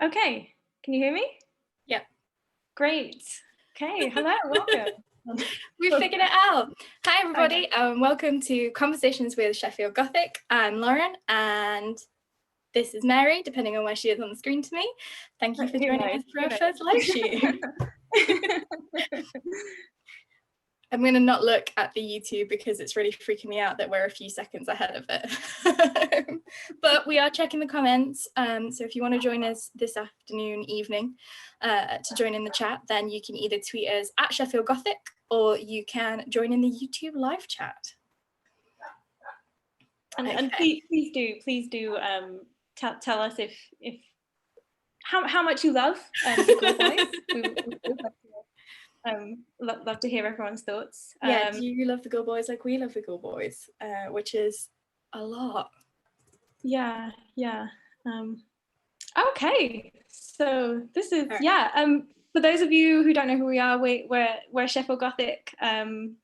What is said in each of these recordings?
Okay, can you hear me? Yep. Great. Okay, hello, welcome. We figured it out. Hi everybody, welcome to Conversations with Sheffield Gothic. I'm Lauren and this is Mary, depending on where she is on the screen to me. Thank you for joining us for our first live shoot. I'm going to not look at the YouTube because it's really freaking me out that we're a few seconds ahead of it. But we are checking the comments. So if you want to join us this afternoon, evening, to join in the chat, then you can either tweet us at Sheffield Gothic or you can join in the YouTube live chat. And please do tell us if how much you love the Girl Boys. Love to hear everyone's thoughts. Yeah, do you love the Girl Boys like we love the Girl Boys, which is a lot. Yeah. Okay, so this is for those of you who don't know who we are, we're Sheffield Gothic, and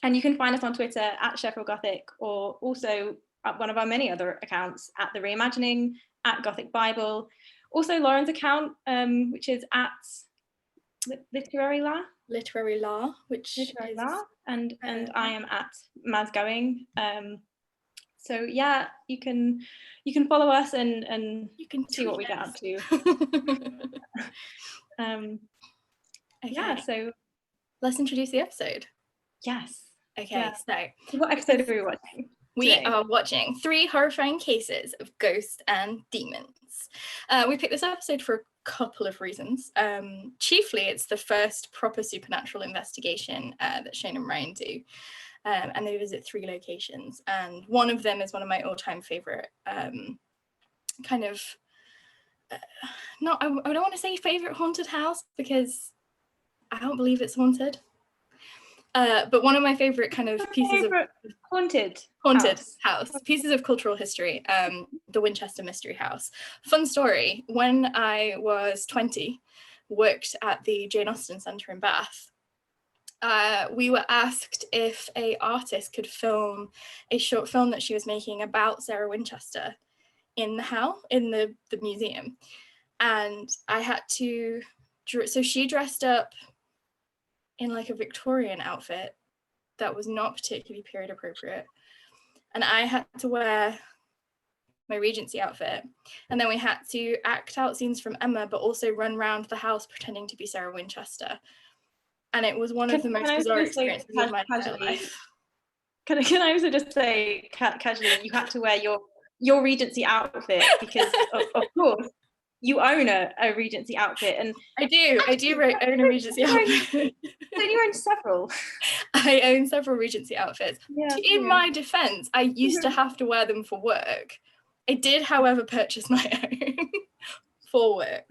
you can find us on Twitter at Sheffield Gothic, or also at one of our many other accounts at The Reimagining, at Gothic Bible, also Lauren's account, which is at Literary La, and I am at Maz Going. So yeah, you can follow us and you can see what we get up to. Okay. Yeah, so let's introduce the episode. Yes. Okay, yeah. So what episode are we watching? We are watching 3 horrifying cases of ghosts and demons. We picked this episode for a couple of reasons. Chiefly, it's the first proper supernatural investigation that Shane and Ryan do. And they visit 3 locations. And one of them is one of my all-time favorite kind of, I don't want to say favorite haunted house because I don't believe it's haunted. But one of my favorite kind of pieces of haunted house, pieces of cultural history, the Winchester Mystery House. Fun story, when I was 20, worked at the Jane Austen Centre in Bath, we were asked if an artist could film a short film that she was making about Sarah Winchester in the museum. And I had to so she dressed up in like a Victorian outfit that was not particularly period appropriate. And I had to wear my Regency outfit. And then we had to act out scenes from Emma, but also run around the house pretending to be Sarah Winchester. And it was one of the most bizarre experiences of my life. Can I also just say casually, you had to wear your Regency outfit because of course you own a Regency outfit, and I do own a Regency outfit. Don't you own several? I own several Regency outfits. Yeah, in my defense, I used to have to wear them for work. I did, however, purchase my own for work.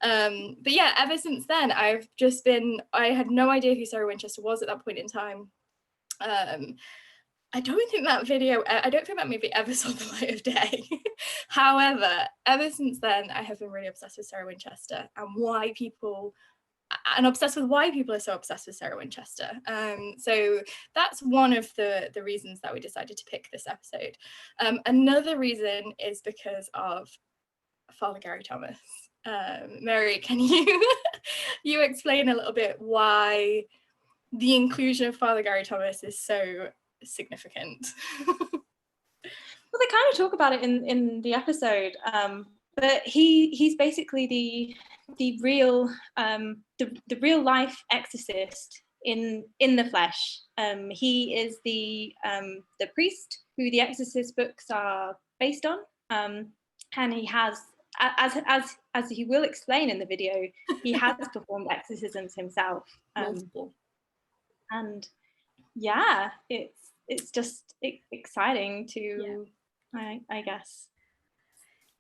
But yeah, ever since then, I had no idea who Sarah Winchester was at that point in time. I don't think that movie ever saw the light of day. However, ever since then, I have been really obsessed with Sarah Winchester and obsessed with why people are so obsessed with Sarah Winchester. So that's one of the reasons that we decided to pick this episode. Another reason is because of Father Gary Thomas. Mary, can you explain a little bit why the inclusion of Father Gary Thomas is so significant? Well, they kind of talk about it in the episode, but he's basically the real life exorcist in the flesh. He is the priest who the Exorcist books are based on, and he has, as he will explain in the video, he has performed exorcisms himself. And yeah, it's just exciting to, I guess,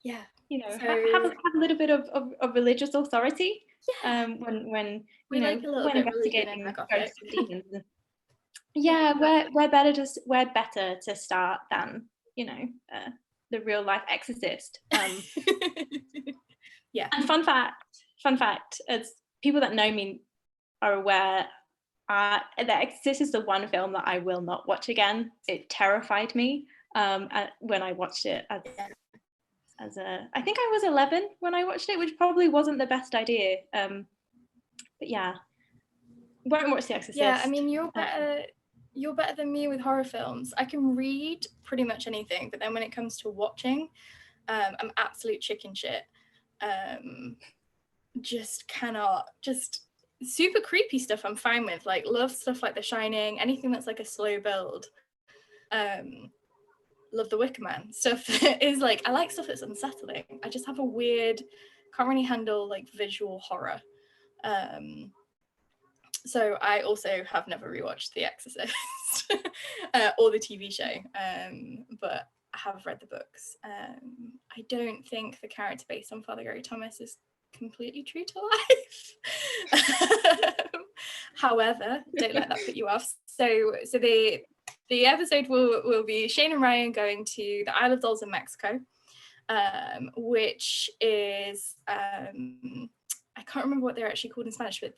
have a little bit of religious authority. When investigating ghosts and demons. Yeah, where better to start than the real life exorcist. Yeah. And fun fact, as people that know me are aware, The Exorcist is the one film that I will not watch again. It terrified me when I watched it I think I was 11 when I watched it, which probably wasn't the best idea. But yeah, won't watch The Exorcist. Yeah, I mean, you're better than me with horror films. I can read pretty much anything, but then when it comes to watching, I'm absolute chicken shit. Just cannot, just super creepy stuff I'm fine with, like love stuff like The Shining, anything that's like a slow build. Love The Wicker Man stuff that is like, I like stuff that's unsettling. I just have a weird, can't really handle like visual horror. So I also have never rewatched The Exorcist or the TV show, but I have read the books. I don't think the character based on Father Gary Thomas is completely true to life. However, don't let that put you off. So the episode will be Shane and Ryan going to the Isle of Dolls in Mexico, which is I can't remember what they're actually called in Spanish, but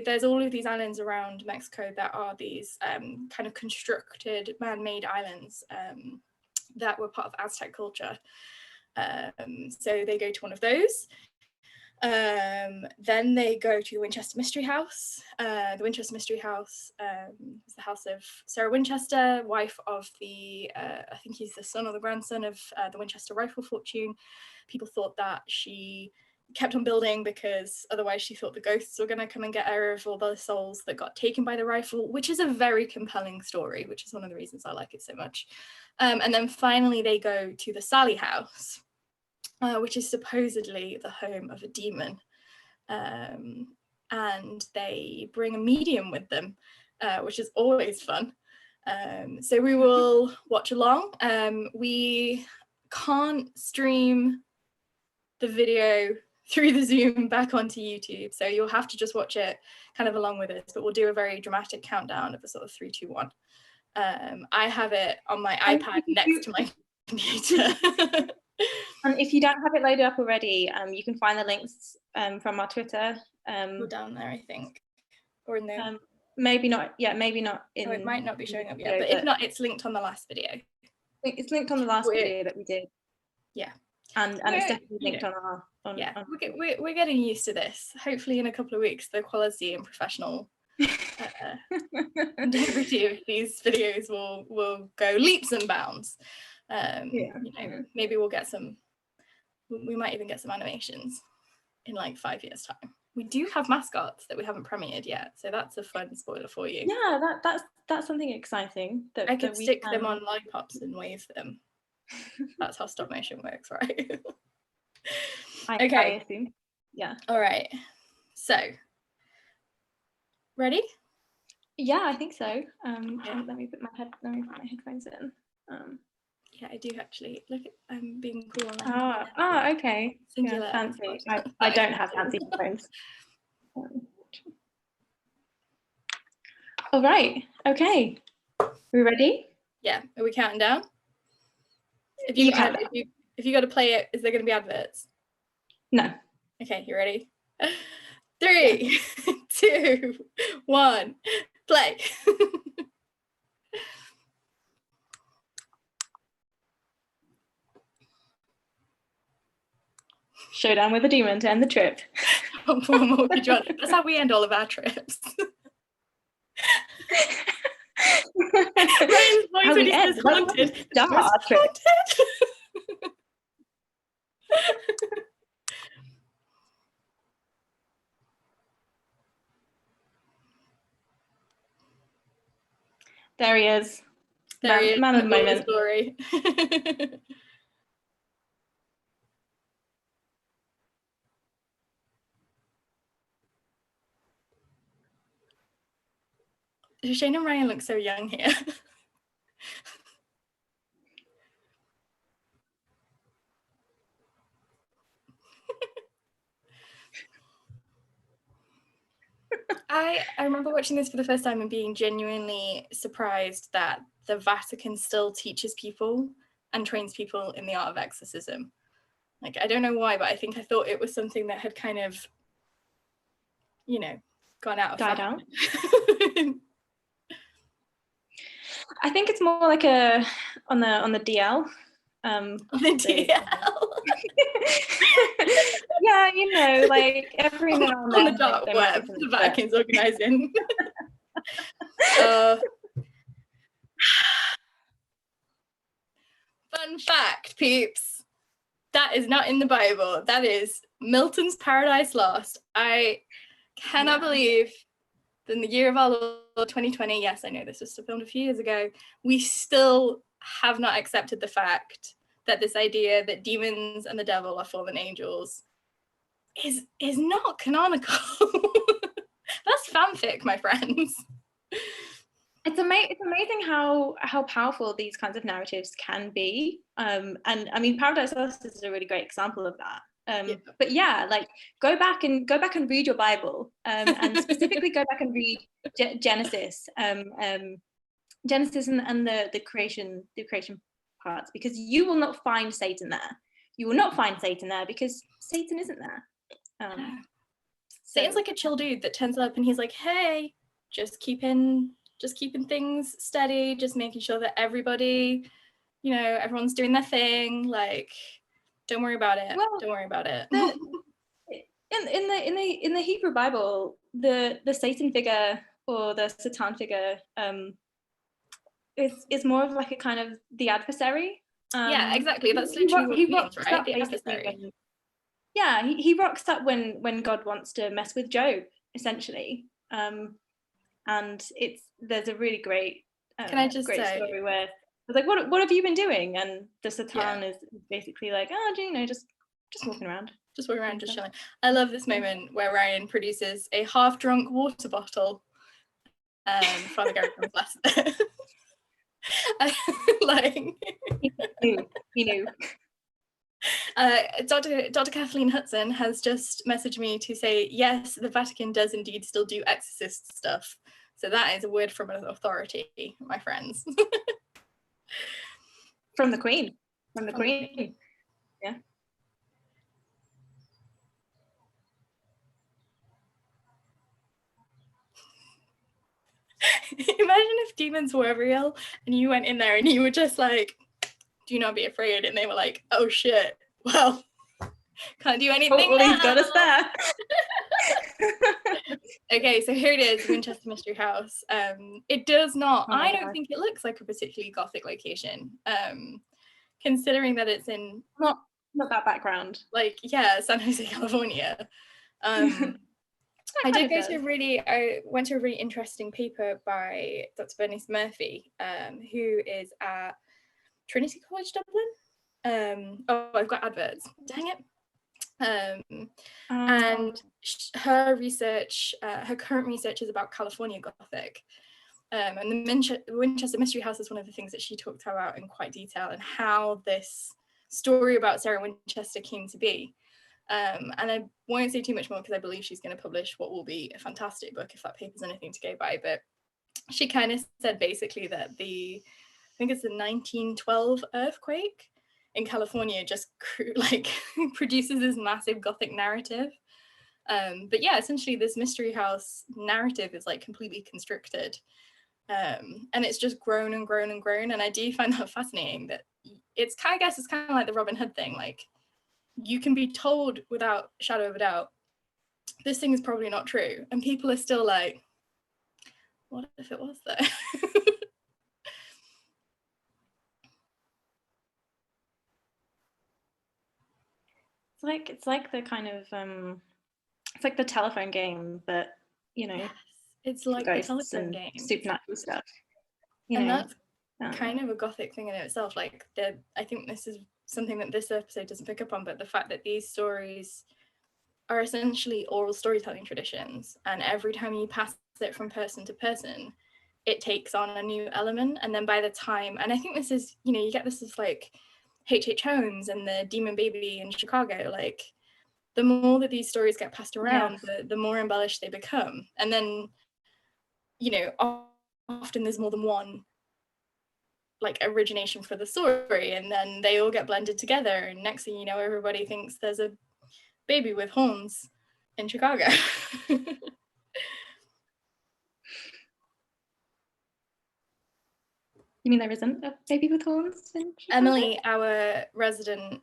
there's all of these islands around Mexico that are these kind of constructed man-made islands that were part of Aztec culture. So they go to one of those. Then they go to the Winchester Mystery House. The Winchester Mystery House is the house of Sarah Winchester, wife of the, I think he's the son or the grandson of the Winchester rifle fortune. People thought that she kept on building because otherwise she thought the ghosts were going to come and get her of all the souls that got taken by the rifle, which is a very compelling story, which is one of the reasons I like it so much. And then finally they go to the Sally House, which is supposedly the home of a demon. And they bring a medium with them, which is always fun. So we will watch along. We can't stream the video through the Zoom back onto YouTube, so you'll have to just watch it kind of along with us, but we'll do a very dramatic countdown of a sort of 3, 2, 1. I have it on my iPad next to my computer. And if you don't have it loaded up already, you can find the links from our Twitter. Or down there, I think, or in the maybe not. Yeah, maybe not. It might not be showing up yet, but if not, it's linked on the last video. It's linked on the last video that we did. Yeah, and it's definitely linked on our. We're getting used to this. Hopefully, in a couple of weeks, the quality and professional integrity of these videos will go leaps and bounds. Maybe we'll get some. We might even get some animations in like 5 years' time. We do have mascots that we haven't premiered yet, so that's a fun spoiler for you. Yeah, that's something exciting. I could stick them on lollipops and wave them. That's how stop motion works, right? Okay. I assume. Yeah. All right. So, ready? Yeah, I think so. Let me put my headphones in. Yeah, I do actually. Look at being cool on that. Okay. Singular. Yeah, fancy. I don't have fancy headphones. All right. Okay. We ready? Yeah. Are we counting down? If you got to play it, is there going to be adverts? No. Okay, you ready? 3, 2, 1, play. Showdown with a demon to end the trip. That's how we end all of our trips. Ryan's voice when he says haunted. Haunted. There he is. There he is. Man of the moment. Story. Shane and Ryan look so young here. I remember watching this for the first time and being genuinely surprised that the Vatican still teaches people and trains people in the art of exorcism. Like, I don't know why, but I think I thought it was something that had kind of, gone out of died out. I think it's more like on the DL. The DL. Yeah, you know, like every now and then on the dark there might be web, something the Vatican's organising. Fun fact, peeps. That is not in the Bible. That is Milton's Paradise Lost. I cannot believe that in the year of our Lord 2020, yes, I know this was filmed a few years ago, we still have not accepted the fact that this idea that demons and the devil are fallen angels is not canonical. That's fanfic, my friends. It's amazing how powerful these kinds of narratives can be. And I mean, Paradise Lost is a really great example of that. But yeah, like go back and read your Bible, and specifically go back and read Genesis, Genesis and the creation parts, because you will not find Satan there. You will not find Satan there because Satan isn't there. Satan's like a chill dude that turns up and he's like, hey, just keeping things steady, just making sure that everybody, you know, everyone's doing their thing. Like, don't worry about it. Don't worry about it. In the Hebrew Bible, the Satan figure or the Satan figure is more of like a kind of the adversary. Yeah, exactly. That's literally what he means, right? The adversary. He rocks up when God wants to mess with Job, essentially. And there's a really great Can I just say, story where it's like, what have you been doing? And the Satan is basically like, oh, you know, just walking around. Just chilling. I love this moment where Ryan produces a half-drunk water bottle. Father Garrett comes last. Like he knew. Dr. Kathleen Hudson has just messaged me to say, yes, the Vatican does indeed still do exorcist stuff. So that is a word from an authority, my friends. From the Queen. Yeah. Imagine if demons were real and you went in there and you were just like, do not be afraid. And they were like, oh shit, well, can't do anything. Hopefully he's got us there. Okay, so here it is, Winchester Mystery House. It does not, I don't think it looks like a particularly Gothic location, considering that it's in... Not that background. Like, yeah, San Jose, California. I went to a really interesting paper by Dr. Bernice Murphy, who is at Trinity College Dublin. I've got adverts. Dang it. And her research, her current research is about California Gothic. And the Winchester Mystery House is one of the things that she talked about in quite detail, and how this story about Sarah Winchester came to be. And I won't say too much more because I believe she's going to publish what will be a fantastic book if that paper's anything to go by. But she kind of said basically that I think it's the 1912 earthquake in California just produces this massive Gothic narrative. But yeah, essentially this mystery house narrative is like completely constructed. And it's just grown and grown and grown. And I do find that fascinating, that it's kind of like the Robin Hood thing. Like, you can be told without a shadow of a doubt, this thing is probably not true. And people are still like, what if it was though? It's like the kind of it's like the telephone game, but you know, yes, it's like the telephone game, supernatural stuff. That's kind of a Gothic thing in itself. Like, I think this is something that this episode doesn't pick up on, but the fact that these stories are essentially oral storytelling traditions, and every time you pass it from person to person, it takes on a new element. And then by the time, and I think this is, you get this as like H.H. Holmes and the Demon Baby in Chicago, like the more that these stories get passed around, the more embellished they become. And then, often there's more than one like origination for the story, and then they all get blended together, and next thing you know, everybody thinks there's a baby with horns in Chicago. You mean there isn't a baby with horns? Emily, our resident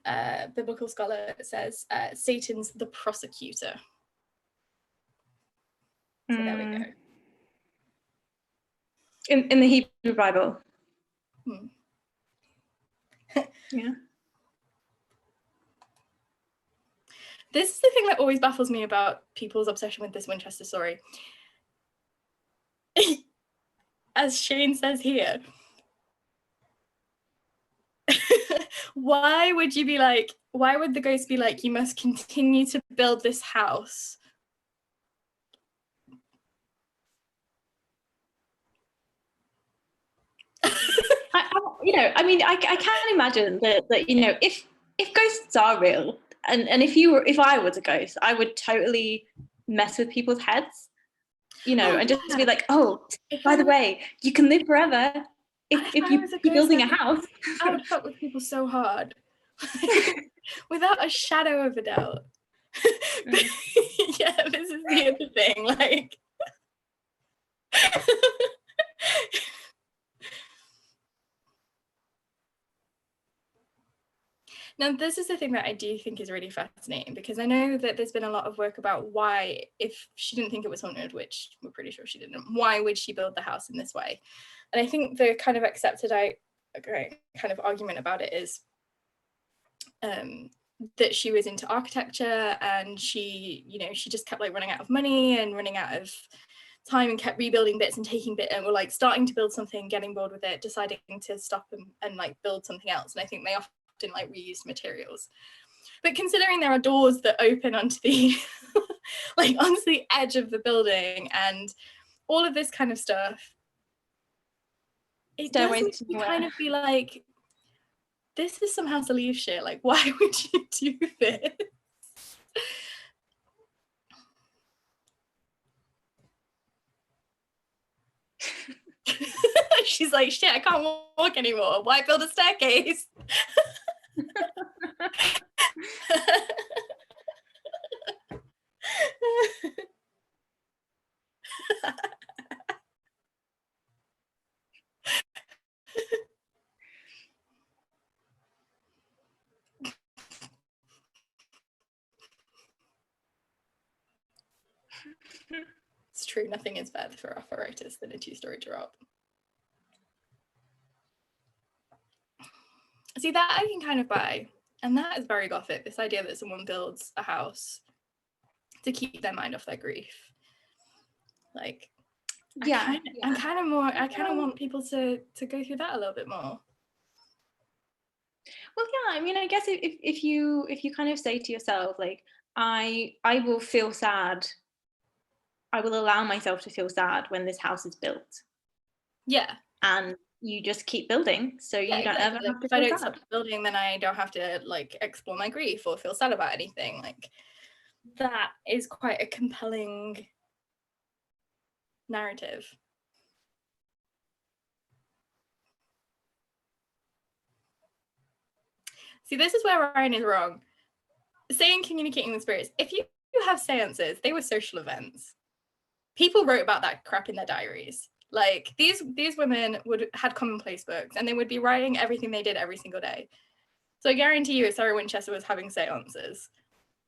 biblical scholar, says Satan's the prosecutor. So there we go. In the Hebrew Bible. Yeah. This is the thing that always baffles me about people's obsession with this Winchester story. As Shane says here, why would the ghost be like, you must continue to build this house? I can imagine that if ghosts are real, and if I was a ghost, I would totally mess with people's heads, and just be like, oh, by the way, you can live forever if you're building a house. I would fuck with people so hard, without a shadow of a doubt. But, yeah, this is the other thing, like. Now, this is the thing that I do think is really fascinating, because I know that there's been a lot of work about why, if she didn't think it was haunted, which we're pretty sure she didn't, why would she build the house in this way? And I think the kind of accepted kind of argument about it is that she was into architecture, and she just kept like running out of money and running out of time, and kept rebuilding bits and taking bit, and were like starting to build something, getting bored with it, deciding to stop and like build something else. And I think they often like reused materials. But considering there are doors that open onto the onto the edge of the building and all of this kind of stuff, it does make me kind of be like, this is some House of Leaves shit. Like, why would you do this? She's like, shit, I can't walk anymore. Why build a staircase? It's true, nothing is better for arthritis than a 2-story drop. See, that I can kind of buy, and that is very Gothic, this idea that someone builds a house to keep their mind off their grief. Like, yeah, I kind of want people to go through that a little bit more. Well, yeah, I mean, I guess if you kind of say to yourself, like, I will feel sad, I will allow myself to feel sad when this house is built. Yeah. And you just keep building, so you don't ever have to if I don't stop building, then I don't have to like explore my grief or feel sad about anything. Like, that is quite a compelling narrative. See, this is where Ryan is wrong. Saying communicating with spirits, if you have seances, they were social events. People wrote about that crap in their diaries. Like, these women had commonplace books, and they would be writing everything they did every single day. So I guarantee you, if Sarah Winchester was having seances,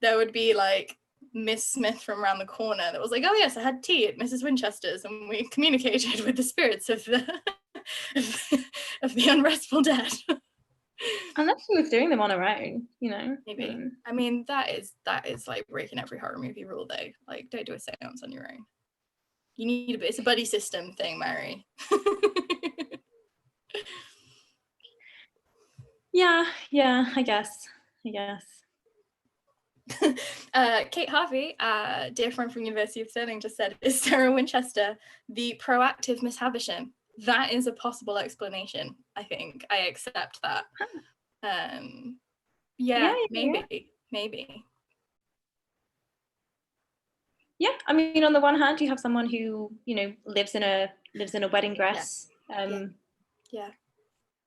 there would be like Miss Smith from around the corner that was like, oh yes, I had tea at Mrs. Winchester's, and we communicated with the spirits of the of the unrestful dead. Unless she was doing them on her own, Maybe. I mean, that is like breaking every horror movie rule, though. Like, don't do a seance on your own. You need it's a buddy system thing, Mary. Yeah, I guess. Kate Harvey, dear friend from University of Stirling, just said, is Sarah Winchester the proactive Miss Havisham? That is a possible explanation, I think. I accept that. Maybe. Yeah, I mean, on the one hand, you have someone who, lives in a wedding dress, staying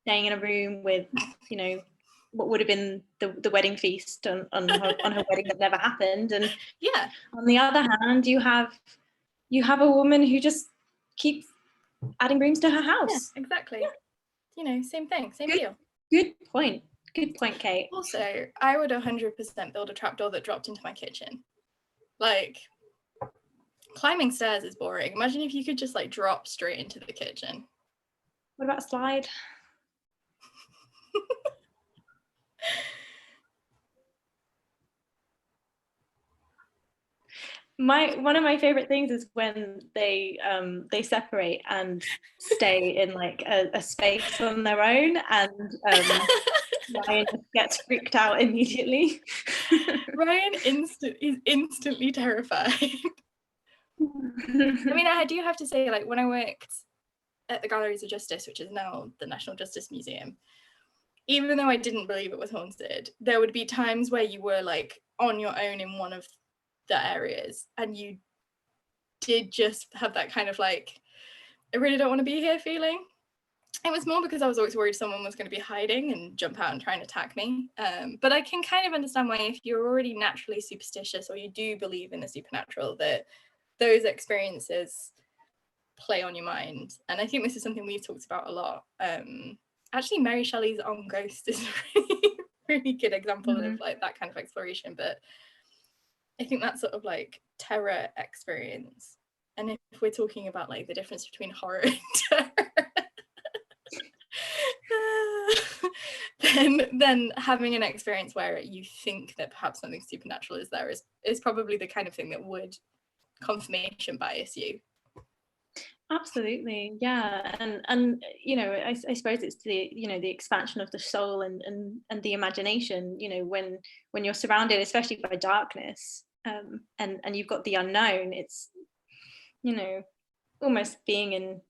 in a room with, what would have been the wedding feast on her wedding that never happened. And on the other hand, you have a woman who just keeps adding rooms to her house. Yeah, exactly. you know, same thing, same deal. Good point, Kate. Also, I would 100% build a trapdoor that dropped into my kitchen. Like, climbing stairs is boring. Imagine if you could just like drop straight into the kitchen. What about a slide? One of my favorite things is when they separate and stay in like a space on their own, and Ryan gets freaked out immediately. Ryan is instantly terrified. I mean, I do have to say, like, when I worked at the Galleries of Justice, which is now the National Justice Museum, even though I didn't believe it was haunted, there would be times where you were like on your own in one of the areas, and you did just have that kind of like, I really don't want to be here feeling. It was more because I was always worried someone was going to be hiding and jump out and try and attack me. But I can kind of understand why, if you're already naturally superstitious or you do believe in the supernatural, that those experiences play on your mind. And I think this is something we've talked about a lot. Actually, Mary Shelley's On Ghost is a really, really good example of like that kind of exploration. But I think that sort of like terror experience, and if we're talking about like the difference between horror and terror, then having an experience where you think that perhaps something supernatural is there is probably the kind of thing that would confirmation bias you. Absolutely, yeah, and you know, I suppose it's the, you know, the expansion of the soul and the imagination. You know, when you're surrounded, especially by darkness, and you've got the unknown, it's, you know, almost being in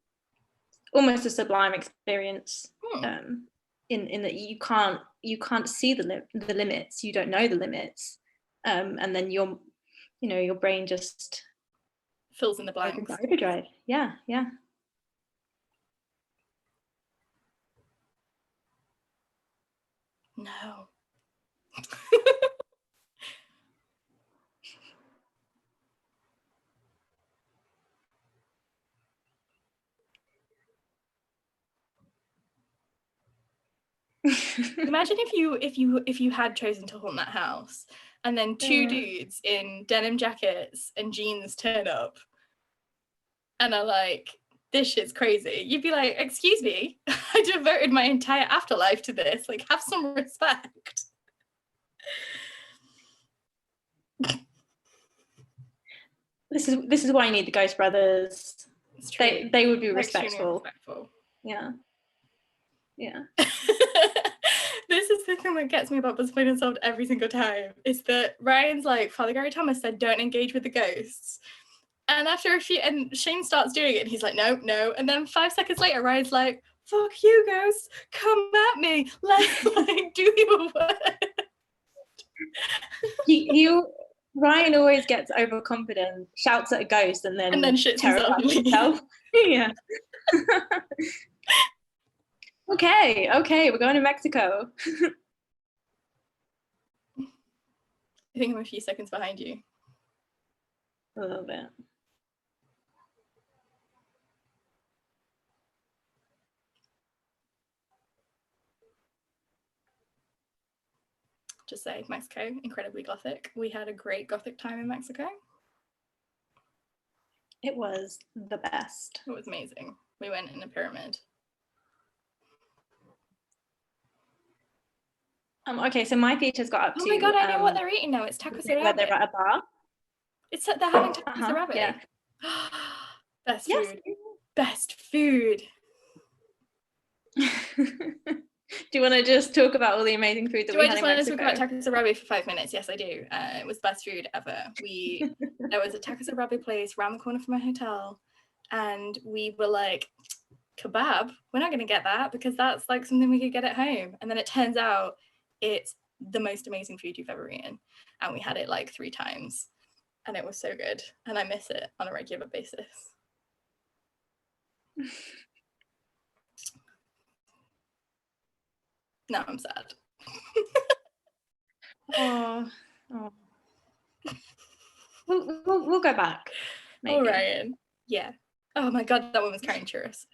almost a sublime experience. In that you can't see the limits, you don't know the limits, and then your brain just fills in the blanks. Overdrive. Yeah. No. Imagine if you had chosen to haunt that house, and then two dudes in denim jackets and jeans turn up and are like, this shit's crazy. You'd be like, excuse me, I devoted my entire afterlife to this. Like, have some respect. This is why you need the Ghost Brothers. They would be respectful. Yeah. This is the thing that gets me about Buzzfeed Unsolved every single time, is that Ryan's like, Father Gary Thomas said don't engage with the ghosts, and after a few, and Shane starts doing it and he's like, no, and then 5 seconds later Ryan's like, fuck you ghosts, come at me, let's like do your work. Ryan always gets overconfident, shouts at a ghost, and then shits himself. Yeah. Okay, we're going to Mexico. I think I'm a few seconds behind you. A little bit. Just say, Mexico, incredibly Gothic. We had a great Gothic time in Mexico. It was the best. It was amazing. We went in a pyramid. Okay, so my feature's got up to... Oh my god, I know what they're eating now. It's tacos de rabbit. Where they're at a bar. They're having tacos de rabbit. Yeah. Best food. Best food. Do you want to just talk about all the amazing food that we had in Mexico? Do I just want to talk about tacos de rabbit for 5 minutes? Yes, I do. It was the best food ever. There was a tacos de rabbit place around the corner from my hotel, and we were like, kebab? We're not going to get that because that's like something we could get at home. And then it turns out it's the most amazing food you've ever eaten. And we had it like 3 times. And it was so good. And I miss it on a regular basis. Now I'm sad. Oh. We'll go back. Maybe. Oh, Ryan. Yeah. Oh my god, that one was carrying churros.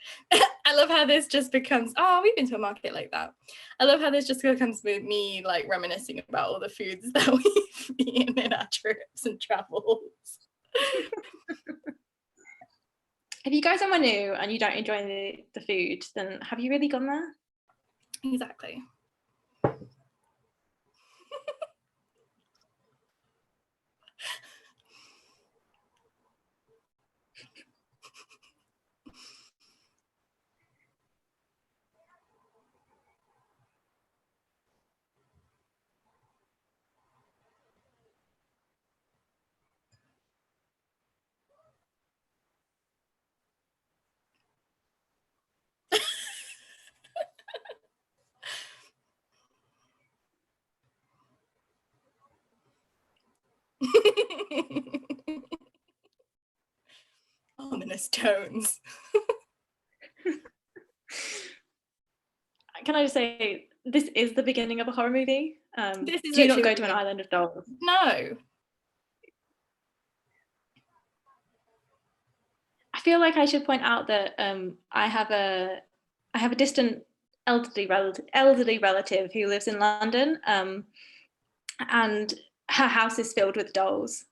I love how this just becomes, oh, we've been to a market like that. I love how this just becomes with me like reminiscing about all the foods that we've eaten in our trips and travels. If you go somewhere new and you don't enjoy the food, then have you really gone there? Exactly. Ominous tones. Can I just say, this is the beginning of a horror movie. This is do not go to an island of dolls. No. I feel like I should point out that I have a distant elderly relative who lives in London, and her house is filled with dolls.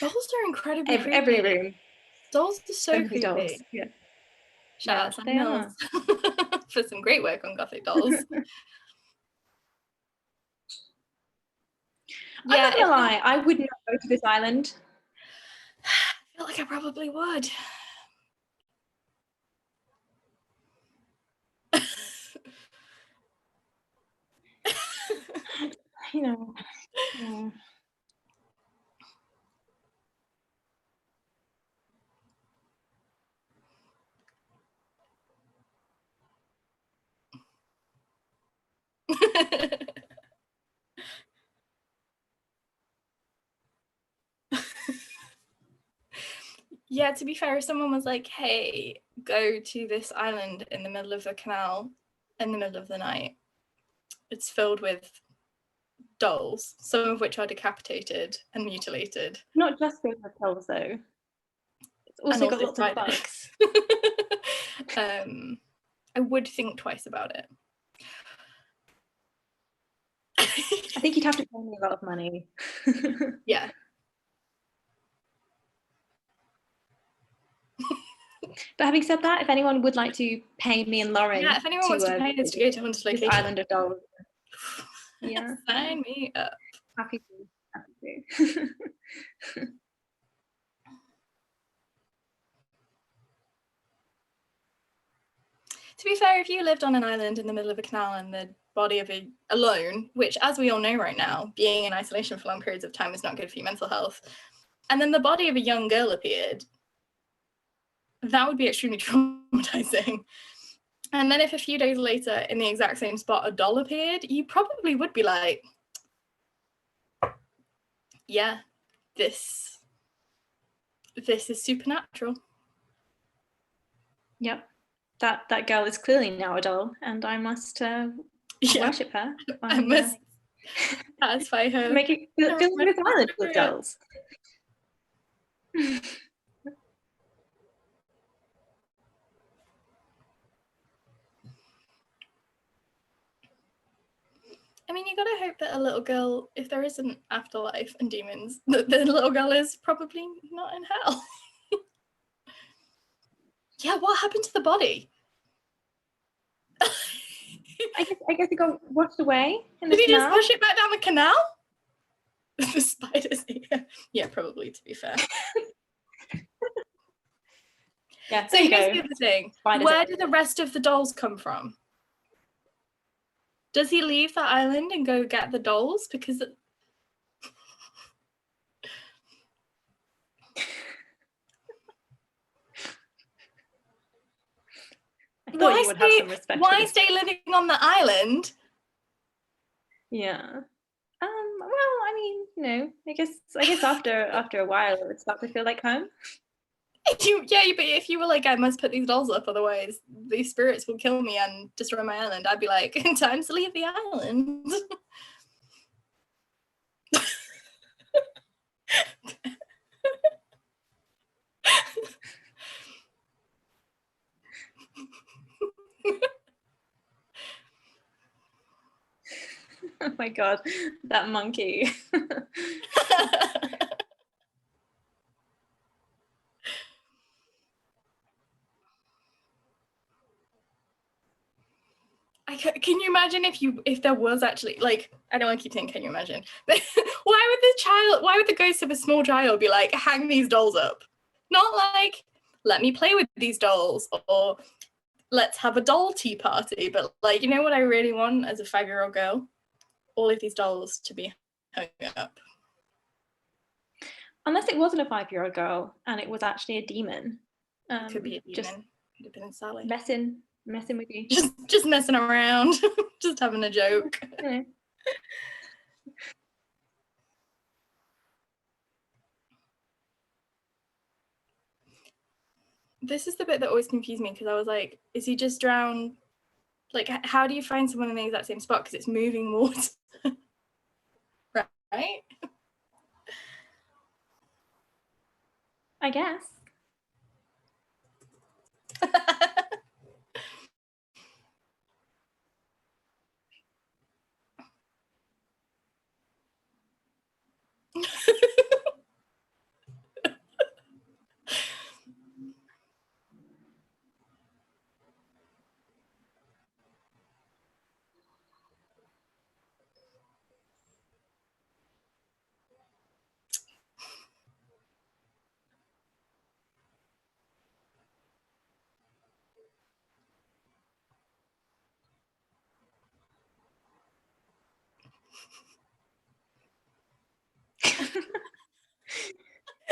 Dolls are incredibly creepy. Every room. Dolls are so creepy. Dolls. Yeah. Shout out Sam they Mills for some great work on Gothic dolls. I'm not gonna lie, I would not go to this island. I feel like I probably would. You know. Yeah. Yeah, to be fair, if someone was like, hey, go to this island in the middle of the canal in the middle of the night, it's filled with dolls, some of which are decapitated and mutilated. Not just with the dolls though. It's also got lots of bugs. I would think twice about it. I think you'd have to pay me a lot of money. Yeah. But having said that, if anyone would like to pay me and Lauren, if anyone wants to pay us to go to Haunted Location, this island of dolls, yeah, sign me up. Happy to. To be fair, if you lived on an island in the middle of a canal and the body of alone, which as we all know right now, being in isolation for long periods of time is not good for your mental health, and then the body of a young girl appeared, that would be extremely traumatizing. And then if a few days later in the exact same spot a doll appeared, you probably would be like, yeah, this is supernatural. Yep. That girl is clearly now a doll, and I must worship her. I must satisfy her. Make it feel like this island with dolls. I mean, you gotta hope that a little girl, if there isn't afterlife and demons, that the little girl is probably not in hell. Yeah, what happened to the body? I guess it got washed away in the canal. Did he just push it back down the canal? The spiders here. Yeah, probably, to be fair. Yeah, so here's the other thing. Where do the rest of the dolls come from? Does he leave the island and go get the dolls? Because I thought you would have some respect. Why stay living on the island? Yeah. Well, I mean, you know, I guess after a while it would start to feel like home. But if you were like, I must put these dolls up, otherwise these spirits will kill me and destroy my island, I'd be like, time to leave the island. Oh my god, that monkey. Can you imagine if there was actually, like, I don't want to keep saying can you imagine, but why would the ghost of a small child be like, hang these dolls up? Not like, let me play with these dolls, or let's have a doll tea party, but like, you know what I really want as a 5-year-old girl? All of these dolls to be hung up. Unless it wasn't a 5-year-old girl and it was actually a demon. It could be a demon. Just could have been Sally. Messing with you. Just messing around. Just having a joke. Yeah. This is the bit that always confused me, because I was like, is he just drowned? Like, how do you find someone in the exact same spot? Because it's moving water. Right? I guess.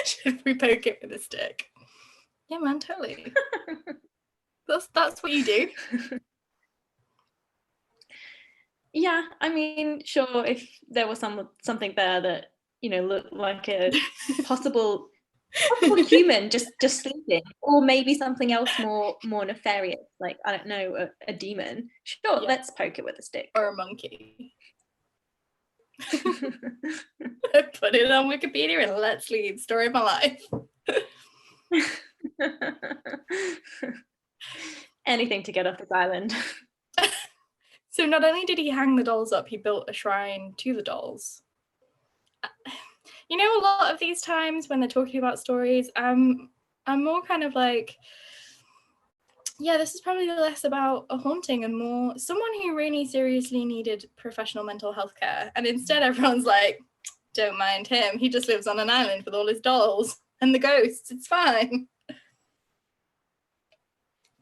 Should we poke it with a stick? Yeah, man, totally. That's what you do. Yeah, I mean, sure, if there was something there that, you know, looked like a possible human just sleeping, or maybe something else more nefarious, like, I don't know, a demon. Sure, yeah. Let's poke it with a stick. Or a monkey. Put it on Wikipedia and let's leave. Story of my life. Anything to get off this island. So not only did he hang the dolls up, he built a shrine to the dolls. You know, a lot of these times when they're talking about stories, I'm more kind of like, yeah, this is probably less about a haunting and more someone who really seriously needed professional mental health care. And instead everyone's like, don't mind him. He just lives on an island with all his dolls and the ghosts. It's fine.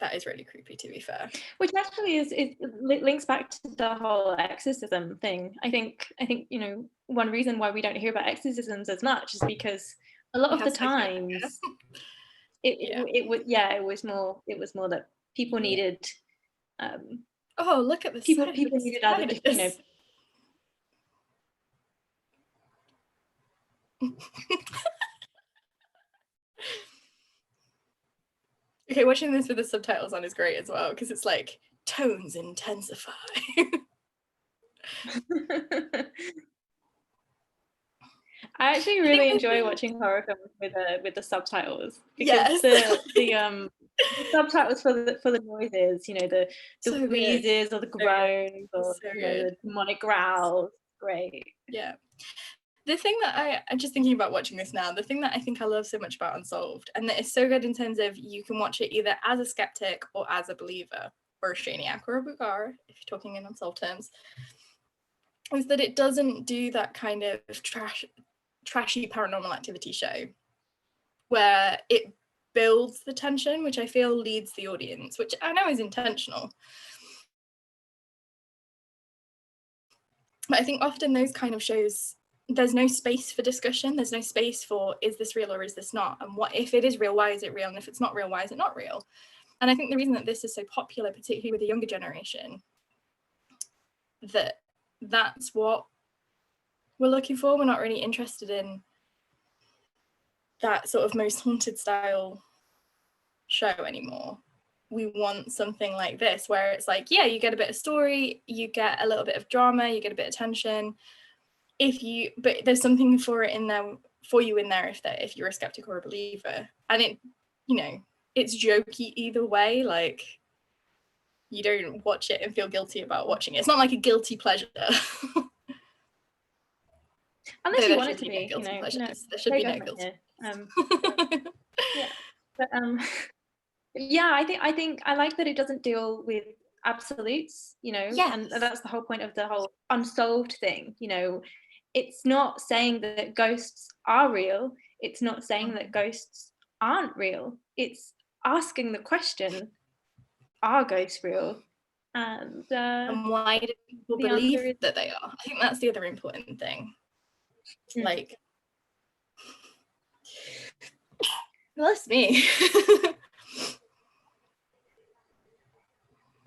That is really creepy, to be fair. Which actually it links back to the whole exorcism thing. I think you know, one reason why we don't hear about exorcisms as much is because a lot of the times it was more that people needed oh, look at this. People needed other, you know. Okay, watching this with the subtitles on is great as well, because it's like tones intensify. I actually really enjoy watching horror films with the subtitles, because the subtitles for the noises, you know, the so wheezes or the groans or you know, the demonic growls. Great. Yeah. The thing that I'm just thinking about watching this now, the thing that I think I love so much about Unsolved, and that is so good in terms of you can watch it either as a skeptic or as a believer, or a Shaniac or a Bugar, if you're talking in Unsolved terms, is that it doesn't do that kind of trashy paranormal activity show where it builds the tension, which I feel leads the audience, which I know is intentional. But I think often those kind of shows, there's no space for discussion. There's no space for, is this real or is this not? And what if it is real, why is it real? And if it's not real, why is it not real? And I think the reason that this is so popular, particularly with the younger generation, that's what we're looking for. We're not really interested in that sort of most haunted style show anymore. We want something like this, where it's like, yeah, you get a bit of story, you get a little bit of drama, you get a bit of tension. But there's something for you in there if you're a skeptic or a believer. And it, you know, it's jokey either way. Like, you don't watch it and feel guilty about watching it. It's not like a guilty pleasure. Unless you want it to be, you know, there should be no guilt. Yeah, but yeah, I think I like that it doesn't deal with absolutes, you know, Yes. and that's the whole point of the whole unsolved thing, you know. It's not saying that ghosts are real. It's not saying that ghosts aren't real. It's asking the question, are ghosts real? And why do people believe that they are? I think that's the other important thing. Like, bless me.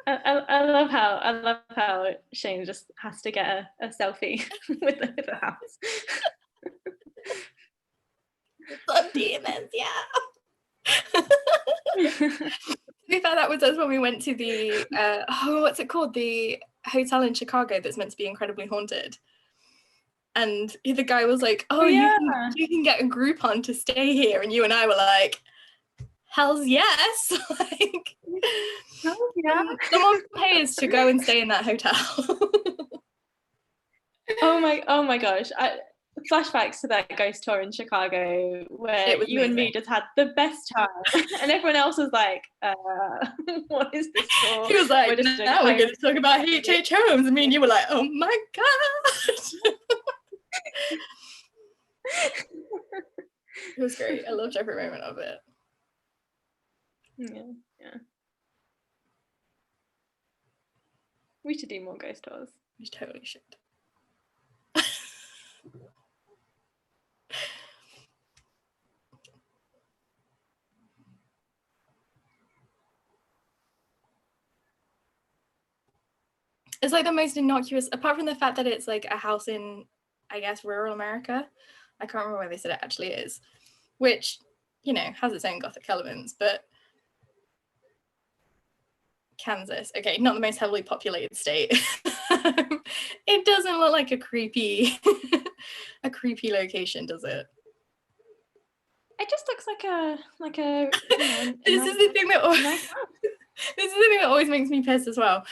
I love how Shane just has to get a selfie with the house. Some demons, yeah. To be fair, that was us when we went to the what's it called? The hotel in Chicago that's meant to be incredibly haunted. And the guy was like, "Oh, yeah, you can get a Groupon to stay here," and you and I were like, "Hell's yes!" Like, oh, yeah. Someone pays to go and stay in that hotel. Oh my gosh! Flashbacks to that ghost tour in Chicago where you and me just had the best time, and everyone else was like, "What is this for?" He was like, "Now we're going to talk about H.H. Holmes," and me and you were like, "Oh my god!" It was great. I loved every moment of it. Yeah. We should do more ghost tours. We totally should. It's like the most innocuous, apart from the fact that it's like a house in, I guess, rural America. I can't remember where they said it actually is, which, you know, has its own Gothic elements, but Kansas, okay, not the most heavily populated state. It doesn't look like a creepy location, does it? It just looks like a you know, this is the thing that always makes me pissed as well.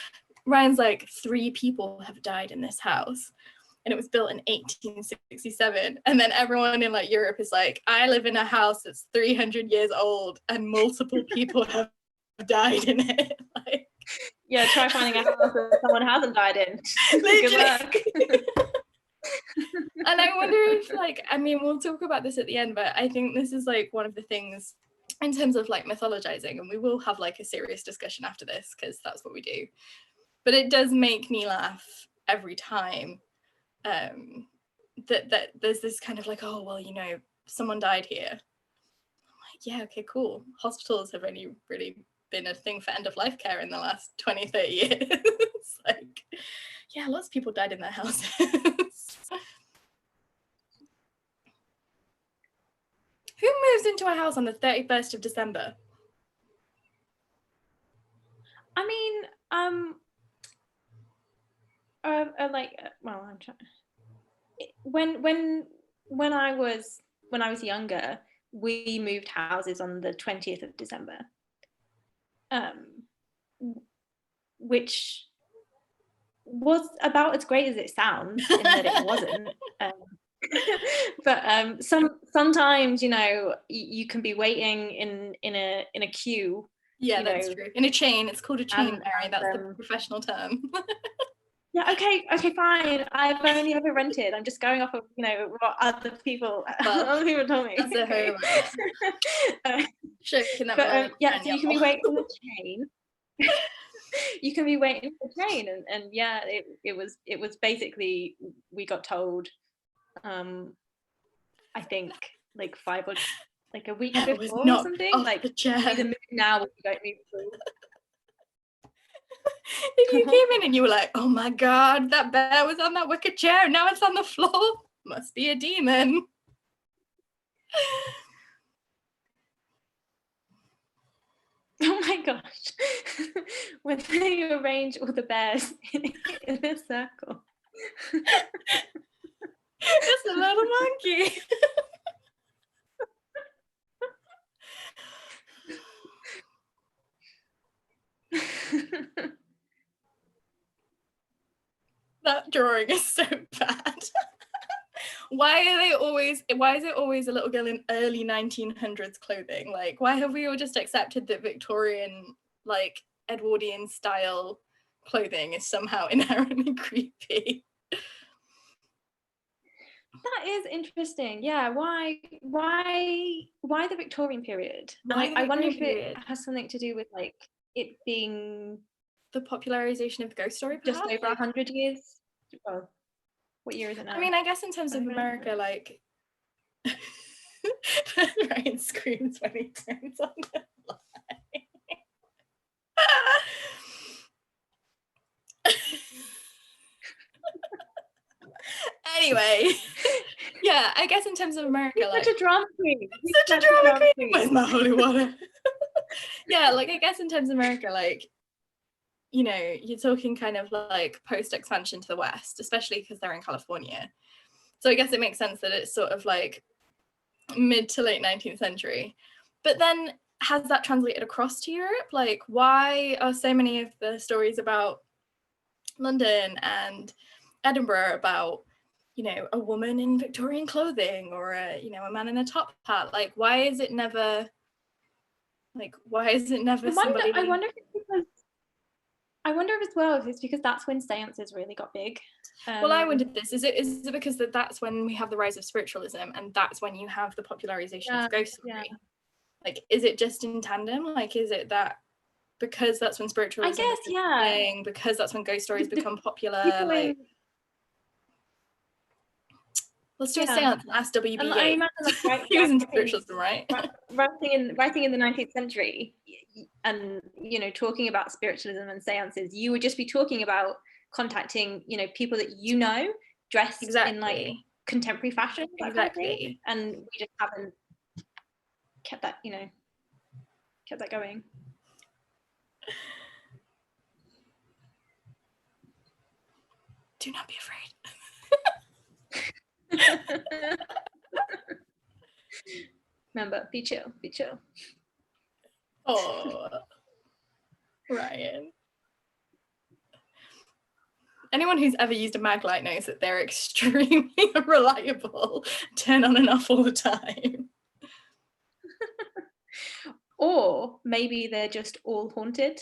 Ryan's like, 3 people have died in this house, and it was built in 1867. And then everyone in like Europe is like, I live in a house that's 300 years old, and multiple people have died in it. Like, yeah, try finding a house that someone hasn't died in. Good luck. And I wonder if, like, I mean, we'll talk about this at the end, but I think this is like one of the things in terms of like mythologizing, and we will have like a serious discussion after this because that's what we do. But it does make me laugh every time that there's this kind of like, oh, well, you know, someone died here. I'm like, yeah, okay, cool. Hospitals have only really been a thing for end-of-life care in the last 20, 30 years. Like, yeah, lots of people died in their houses. Who moves into a house on the 31st of December? I mean, like, well, I'm trying. When I was younger, we moved houses on the 20th of December, which was about as great as it sounds in that it wasn't. But sometimes, you know, you can be waiting in a queue. Yeah, that's true. In a chain. It's called a chain, Mary. That's the professional term. Yeah, okay, fine. I've only ever rented. I'm just going off of, you know, what other people told me. That's a home. Yeah, so you can be waiting in the chain. You can be waiting for the train, and yeah, it was basically, we got told, I think like 5 or like a week before or something, like, either move now or you don't move through. And you came in and you were like, oh my god, that bear was on that wicker chair, now it's on the floor. Must be a demon. Oh my gosh. When they arrange all the bears in a circle. It's a little monkey. That drawing is so bad. Why is it always a little girl in early 1900s clothing? Like, why have we all just accepted that Victorian, like, Edwardian style clothing is somehow inherently creepy? That is interesting. Yeah, why the Victorian period? I wonder if it has something to do with like it being the popularization of the ghost story, perhaps? Just over 100 years. Well, what year is it now? I mean, I guess in terms of America, like Ryan screams when he turns on the light. Anyway, yeah, I guess in terms of America, He's like such a drama queen. Such a drama queen. Where's my holy water? Yeah, like I guess in terms of America, like, you know, you're talking kind of like post-expansion to the West, especially because they're in California. So I guess it makes sense that it's sort of like mid to late 19th century. But then has that translated across to Europe? Like, why are so many of the stories about London and Edinburgh about, you know, a woman in Victorian clothing or a, you know, a man in a top hat? Like, why is it never somebody? I wonder if it's because I wonder as well if it's because that's when seances really got big. Well, I wondered this. Is it because that's when we have the rise of spiritualism and that's when you have the popularization of ghost story? Yeah. Like, is it just in tandem? Like, is it that because that's when spiritualism is playing, because that's when ghost stories become popular? Like, let's do a seance and ask W.B. I imagine like, he was in spiritualism, right? Writing in the 19th century and, you know, talking about spiritualism and seances, you would just be talking about contacting, you know, people that you know dressed in like contemporary fashion, that kind of thing. And we just haven't kept that, you know, kept that going. Do not be afraid. Remember, be chill, be chill. Oh, Ryan. Anyone who's ever used a mag light knows that they're extremely unreliable. Turn on and off all the time. Or maybe they're just all haunted.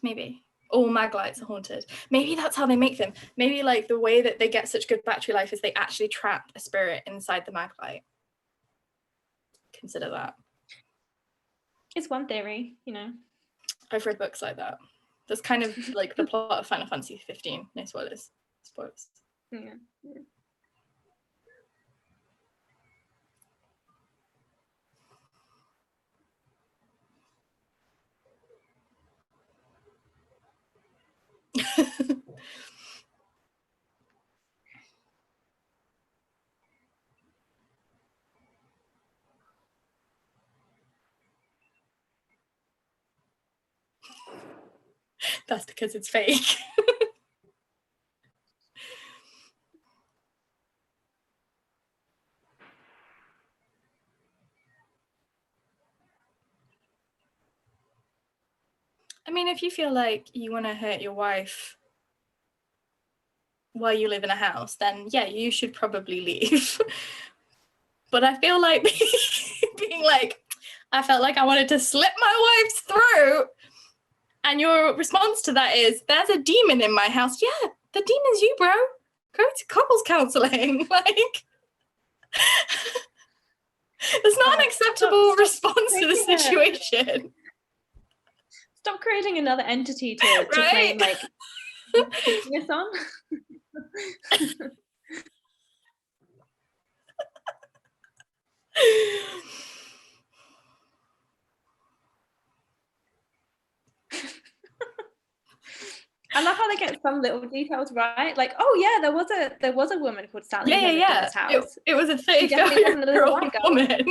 Maybe. All mag lights are haunted. Maybe that's how they make them. Maybe like the way that they get such good battery life is they actually trap a spirit inside the mag light. Consider that. It's one theory, you know. I've read books like that. That's kind of like the plot of Final Fantasy 15. No spoilers. Spoilers. Yeah. That's because it's fake. I mean, if you feel like you want to hurt your wife while you live in a house, then yeah, you should probably leave. But I feel like being like, I felt like I wanted to slit my wife's throat. And your response to that is, there's a demon in my house. Yeah, the demon's you, bro. Go to couples counseling. Like, it's not an acceptable response to the situation. Stop creating another entity to blame, like, this on. I love how they get some little details right. Like, oh yeah, there was a woman called Sally in this house. It was a 35-year-old woman.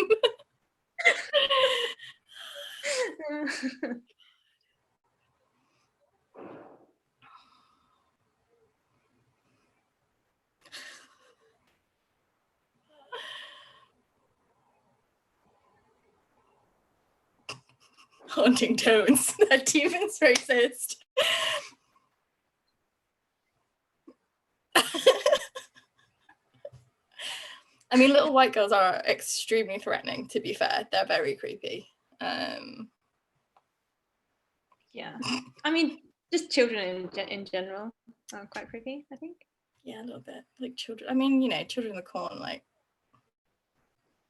Haunting tones. That demon's racist. I mean, little white girls are extremely threatening, to be fair. They're very creepy. Yeah. I mean, just children in general are quite creepy, I think. Yeah, a little bit. Like children. I mean, you know, children of the corn, like.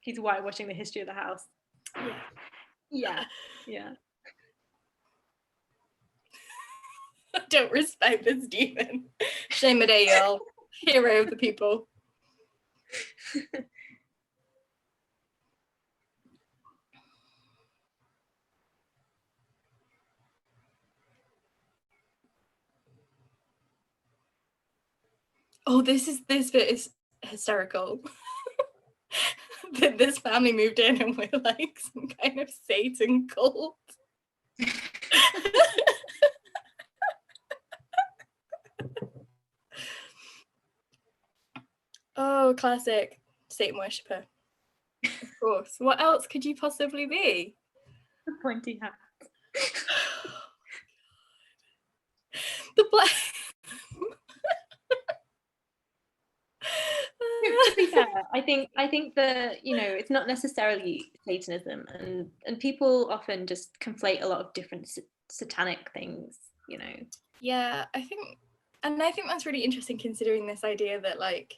He's whitewashing the history of the house. Yeah. Yeah. Yeah. I don't respect this demon. Shame a day, y'all. Hero of the people. Oh, this bit is hysterical. That this family moved in and we're like some kind of Satan cult. Oh, classic Satan worshipper. Of course. What else could you possibly be? The pointy hat. The black. To be fair, I think that, you know, it's not necessarily Satanism, and people often just conflate a lot of different satanic things, you know. Yeah, I think that's really interesting, considering this idea that like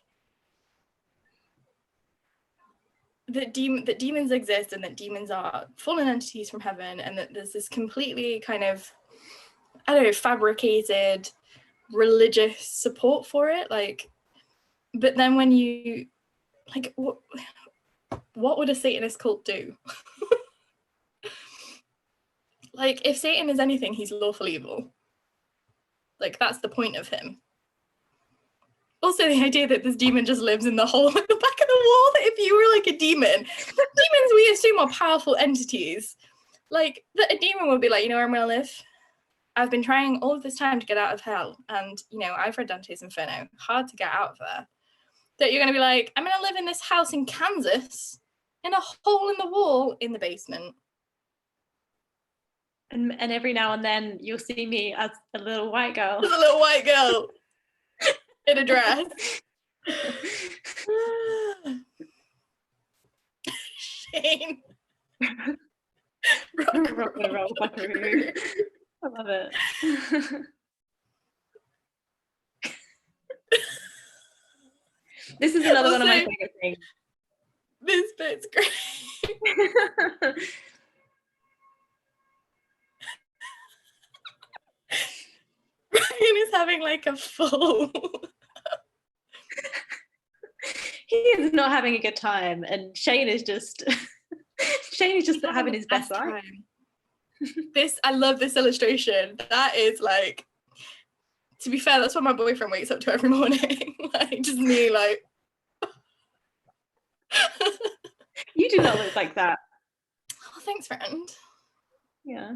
that demons exist and that demons are fallen entities from heaven, and that there's this completely kind of, I don't know, fabricated religious support for it. Like, but then when you like, what would a Satanist cult do? Like, if Satan is anything, he's lawful evil. Like, that's the point of him. Also, the idea that this demon just lives in the hole at the back of the wall. If you were like a demon, demons we assume are powerful entities. Like, a demon would be like, you know where I'm gonna live? I've been trying all of this time to get out of hell, and you know, I've read Dante's Inferno. Hard to get out of there. That you're gonna be like, I'm gonna live in this house in Kansas, in a hole in the wall in the basement. And every now and then you'll see me as a little white girl. As a little white girl in a dress. Shane. Rock, buckaroo. I love it. This is another one of my favorite things. This bit's great. Ryan is having like a full. He is not having a good time, and Shane is just having his best life. I love this illustration. That is like, to be fair, that's what my boyfriend wakes up to every morning. Like, just me, like. You do not look like that. Oh, thanks, friend. Yeah.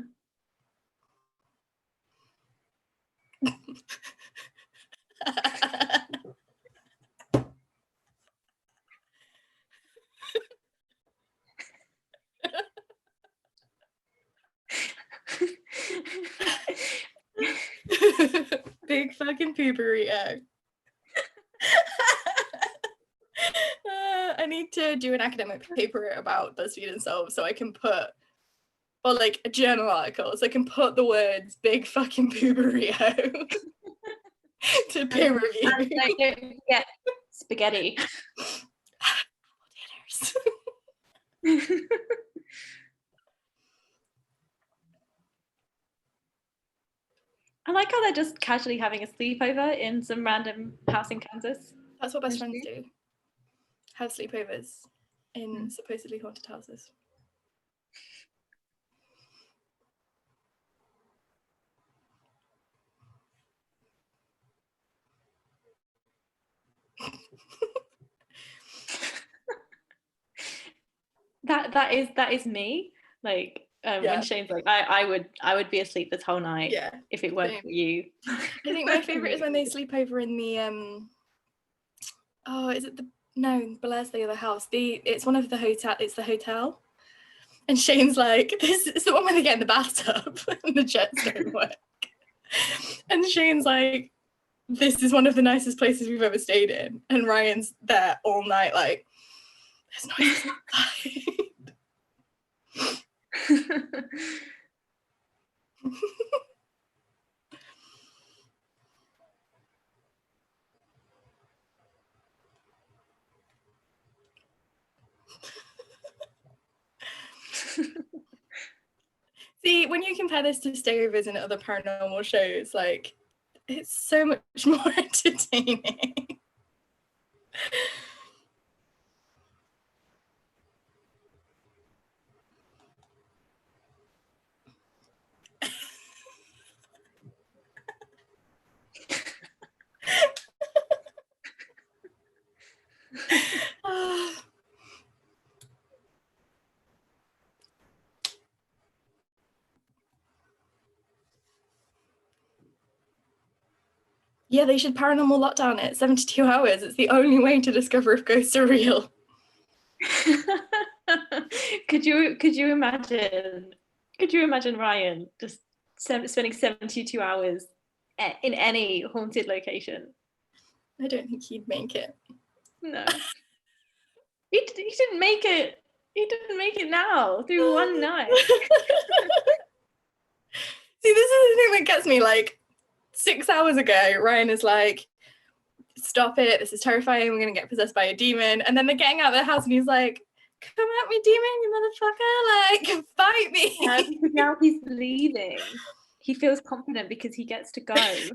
Big fucking poopery. I need to do an academic paper about Buzzfeed Unsolved so I can put, or like a journal article, so I can put the words big fucking poopery to peer review. And don't forget spaghetti. I like how they're just casually having a sleepover in some random house in Kansas. That's what best friends do. Have sleepovers in supposedly haunted houses. That is me. Like when Shane's like, I would be asleep this whole night if it weren't for you. I think my favourite is when they sleep over in the is it Blair's the other house. It's one of the hotel. It's the hotel, and Shane's like, this is the one where they get in the bathtub and the jets don't work. And Shane's like, this is one of the nicest places we've ever stayed in. And Ryan's there all night, like, There's noises outside. See, when you compare this to stayovers and other paranormal shows, like, it's so much more entertaining. Yeah, they should paranormal lockdown it, 72 hours. It's the only way to discover if ghosts are real. Could you imagine Ryan just spending 72 hours in any haunted location? I don't think he'd make it. No. He didn't make it. He didn't make it now through one night. See, this is the thing that gets me. Like, 6 hours ago, Ryan is like, stop it, this is terrifying, we're gonna get possessed by a demon. And then they're getting out of the house and he's like, come at me, demon, you motherfucker, like, fight me. Yeah, because now he's leaving. He feels confident because he gets to go. Like,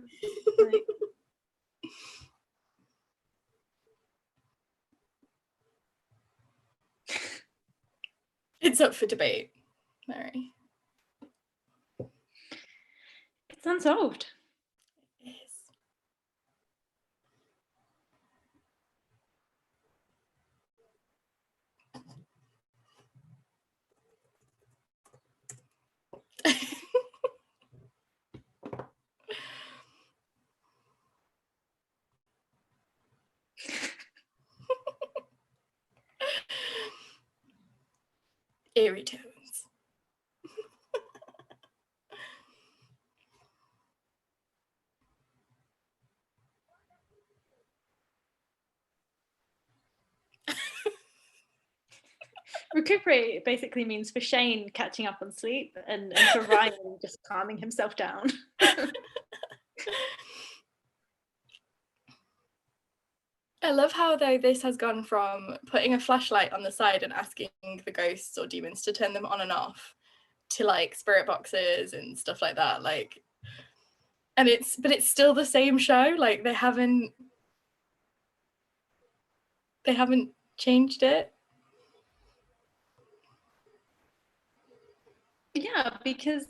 it's up for debate, Mary. it's unsolved. It is. Eerie tones. Recuperate basically means for Shane catching up on sleep and for Ryan just calming himself down. I love how, though, this has gone from putting a flashlight on the side and asking the ghosts or demons to turn them on and off to, like, spirit boxes and stuff like that. Like, and it's still the same show. Like, they haven't changed it. Yeah, because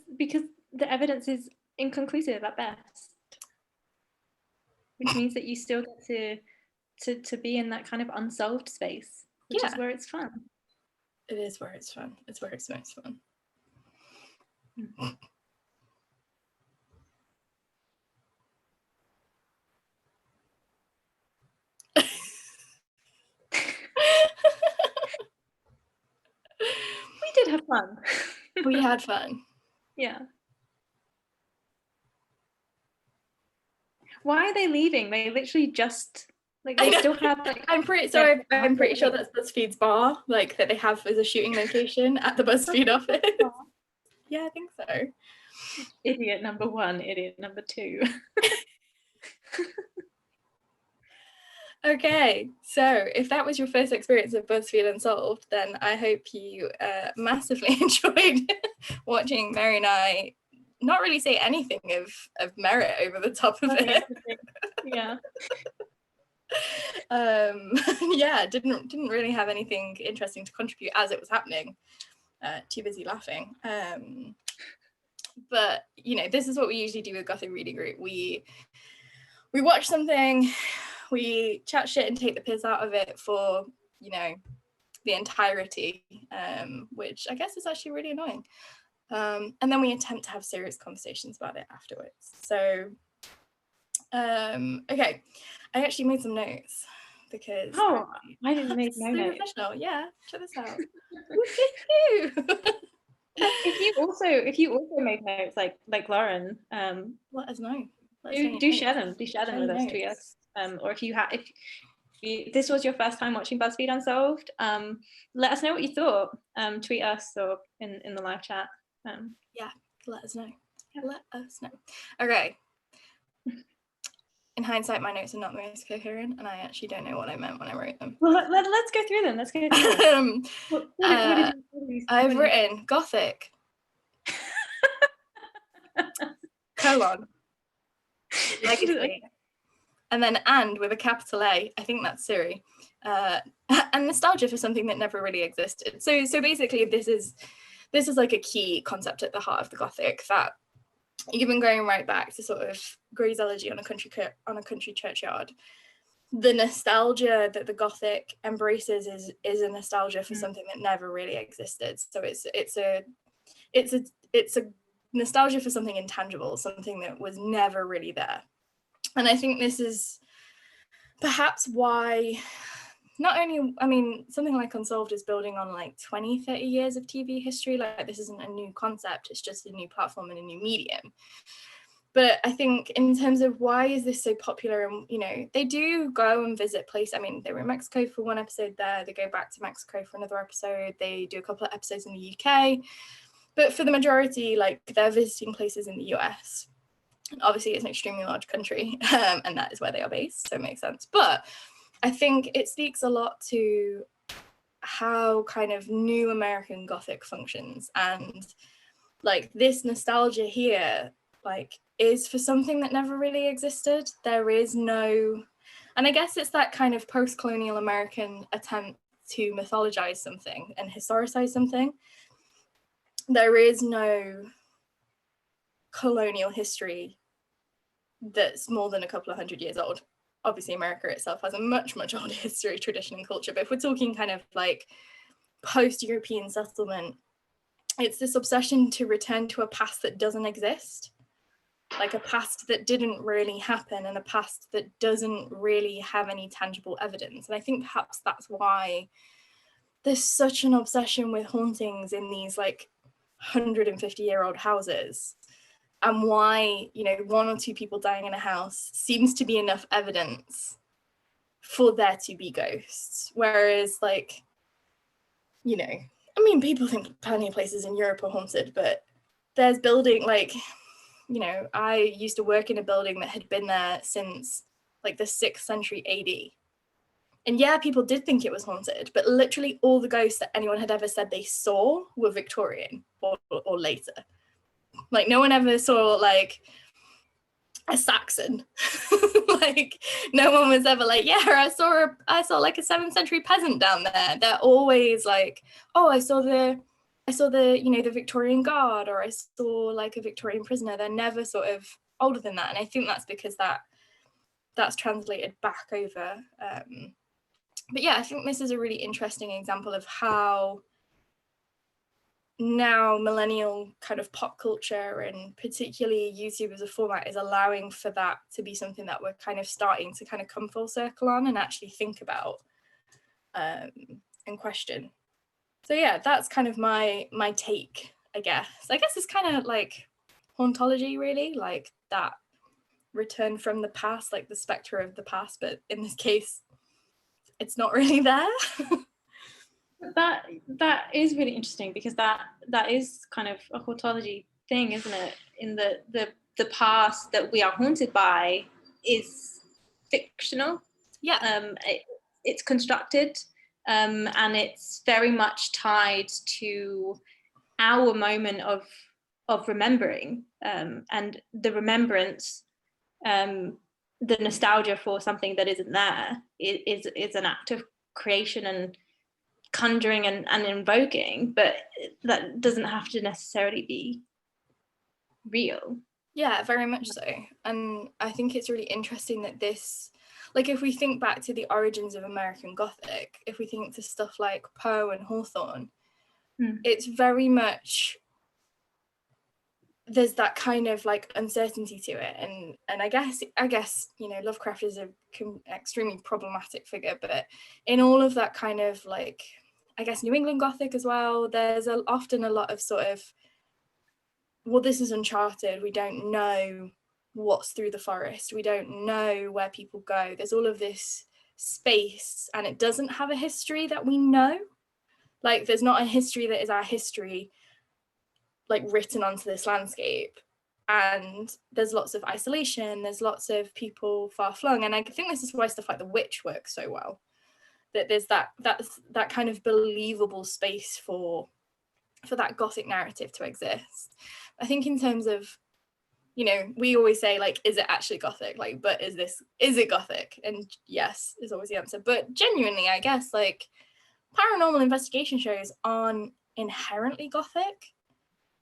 the evidence is inconclusive at best, which means that you still get to be in that kind of unsolved space, which is where it's fun. It is where it's fun. It's where it's most fun. We did have fun. We had fun. Yeah. Why are they leaving? They literally just, like, they still have, like, I'm pretty sure that's Buzzfeed's bar, like, that they have as a shooting location at the Buzzfeed office. Yeah, I think so. Idiot number one, idiot number two. Okay, so if that was your first experience of Buzzfeed Unsolved, then I hope you massively enjoyed watching Mary and I not really say anything of merit over the top of it. Yeah. Yeah, didn't really have anything interesting to contribute as it was happening. Too busy laughing. But you know, this is what we usually do with Gothic Reading Group. We watch something, we chat shit and take the piss out of it for, you know, the entirety, which I guess is actually really annoying. And then we attempt to have serious conversations about it afterwards. So, okay, I actually made some notes because I didn't make no notes. Professional. Yeah, check this out. If you also make notes like Lauren, let us know. Do share them with us, tweet us. Or if you have, this was your first time watching Buzzfeed Unsolved, let us know what you thought. Tweet us or in the live chat. Yeah, let us know. Yeah. Let us know. Okay. In hindsight, my notes are not most coherent, and I actually don't know what I meant when I wrote them. Well, let's go through them. What did you I've written Gothic. colon. Legacy. And then and with a capital A, I think that's Siri. And nostalgia for something that never really existed. So basically this is like a key concept at the heart of the Gothic, that even going right back to sort of Gray's Elegy on a country churchyard, the nostalgia that the Gothic embraces is a nostalgia for something that never really existed. So it's a nostalgia for something intangible, something that was never really there. And I think this is perhaps why not only, I mean, something like Unsolved is building on like 20, 30 years of TV history. Like, this isn't a new concept, it's just a new platform and a new medium. But I think in terms of why is this so popular, and, you know, they do go and visit places. I mean, they were in Mexico for one episode there, they go back to Mexico for another episode, they do a couple of episodes in the UK. But for the majority, like, they're visiting places in the US. Obviously, it's an extremely large country, and that is where they are based, so it makes sense. But I think it speaks a lot to how kind of new American Gothic functions, and like this nostalgia here, like, is for something that never really existed. There is no, and I guess it's that kind of post-colonial American attempt to mythologize something and historicize something. There is no colonial history that's more than a couple of hundred years old. Obviously, America itself has a much, much older history, tradition, and culture. But if we're talking kind of like post-European settlement, it's this obsession to return to a past that doesn't exist, like a past that didn't really happen, and a past that doesn't really have any tangible evidence. And I think perhaps that's why there's such an obsession with hauntings in these like 150-year-old houses, and why, you know, one or two people dying in a house seems to be enough evidence for there to be ghosts. Whereas, like, you know, I mean, people think plenty of places in Europe are haunted, but there's building, like, you know, I used to work in a building that had been there since like the 6th century AD. And yeah, people did think it was haunted, but literally all the ghosts that anyone had ever said they saw were Victorian or later. Like, no one ever saw like a Saxon. Like, no one was ever like, yeah, I saw like a 7th century peasant down there. They're always like, oh, I saw the you know, the Victorian guard, or I saw like a Victorian prisoner. They're never sort of older than that. And I think that's because that's translated back over. But yeah, I think this is a really interesting example of how now millennial kind of pop culture, and particularly YouTube as a format, is allowing for that to be something that we're kind of starting to kind of come full circle on and actually think about and question. So yeah, that's kind of my take, I guess. I guess it's kind of like hauntology, really, like that return from the past, like the spectre of the past, but in this case it's not really there. That is really interesting, because that is kind of a hauntology thing, isn't it? In the past that we are haunted by is fictional. Yeah. It's constructed, and it's very much tied to our moment of remembering, and the remembrance, the nostalgia for something that isn't there is an act of creation and conjuring and invoking, but that doesn't have to necessarily be real. Yeah, very much so. And I think it's really interesting that this, like, if we think back to the origins of American Gothic, if we think to stuff like Poe and Hawthorne, it's very much, there's that kind of like uncertainty to it. And I guess, you know, Lovecraft is an extremely problematic figure, but in all of that kind of like, I guess, New England Gothic as well, there's often a lot of sort of, well, this is uncharted. We don't know what's through the forest. We don't know where people go. There's all of this space and it doesn't have a history that we know. Like there's not a history that is our history, like written onto this landscape. And there's lots of isolation, there's lots of people far flung. And I think this is why stuff like The Witch works so well. That there's that kind of believable space for that Gothic narrative to exist. I think in terms of, you know, we always say like, is it actually Gothic? Like, but is it Gothic? And yes is always the answer. But genuinely, I guess like paranormal investigation shows aren't inherently Gothic,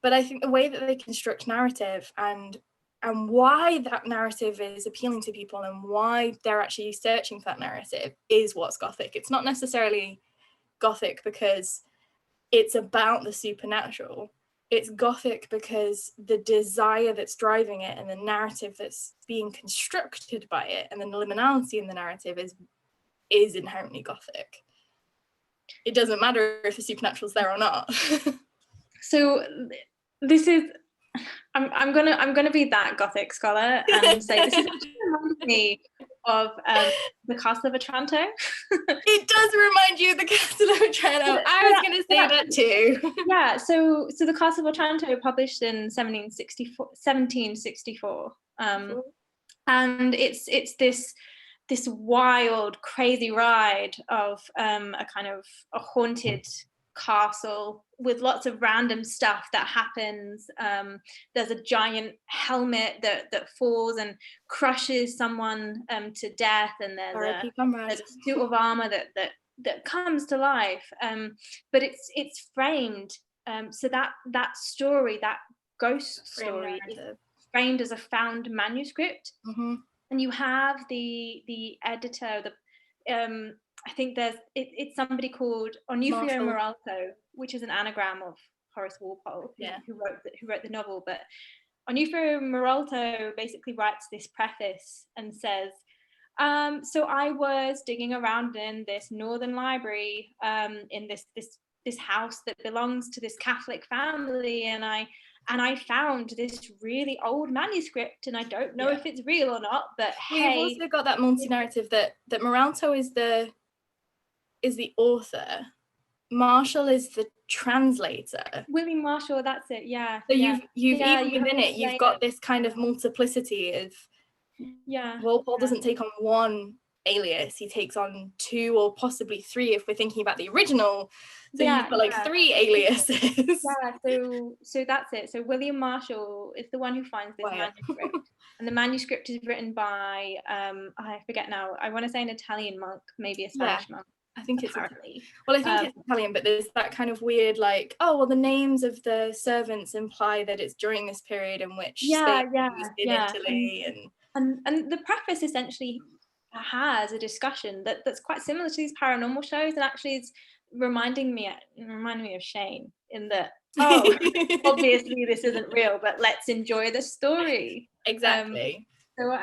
but I think the way that they construct narrative and why that narrative is appealing to people and why they're actually searching for that narrative is what's Gothic. It's not necessarily Gothic because it's about the supernatural. It's Gothic because the desire that's driving it and the narrative that's being constructed by it and the liminality in the narrative is inherently Gothic. It doesn't matter if the supernatural's there or not. So this is, I'm gonna be that Gothic scholar and say this is actually reminding me of the Castle of Otranto. It does remind you of the Castle of Otranto. I was going to say that too. Yeah, so the Castle of Otranto published in 1764, and it's this wild, crazy ride of a kind of a haunted castle with lots of random stuff that happens. There's a giant helmet that falls and crushes someone to death, and there's a suit of armor that comes to life. But it's framed so that story, that ghost story, is framed as a found manuscript. Mm-hmm. And you have the editor, I think it's somebody called Onufrio Moralto, which is an anagram of Horace Walpole, who wrote the novel. But Onufrio Moralto basically writes this preface and says, so I was digging around in this northern library, in this house that belongs to this Catholic family, and I found this really old manuscript, and I don't know if it's real or not, but we've also got that multi-narrative that Moralto is the author, Marshall is the translator. William Marshall, that's it, yeah. So you've even within it, you've got this kind of multiplicity of, Walpole doesn't take on one alias, he takes on two or possibly three if we're thinking about the original. So you've got like three aliases. So that's it. So William Marshall is the one who finds this manuscript. And the manuscript is written by I forget now, I want to say an Italian monk, maybe a Spanish monk. I think it's Italian, but there's that kind of weird like, oh well, the names of the servants imply that it's during this period in which they used in Italy, and the preface essentially has a discussion that's quite similar to these paranormal shows, and actually is reminding me of Shane in that obviously this isn't real, but let's enjoy the story. Exactly. So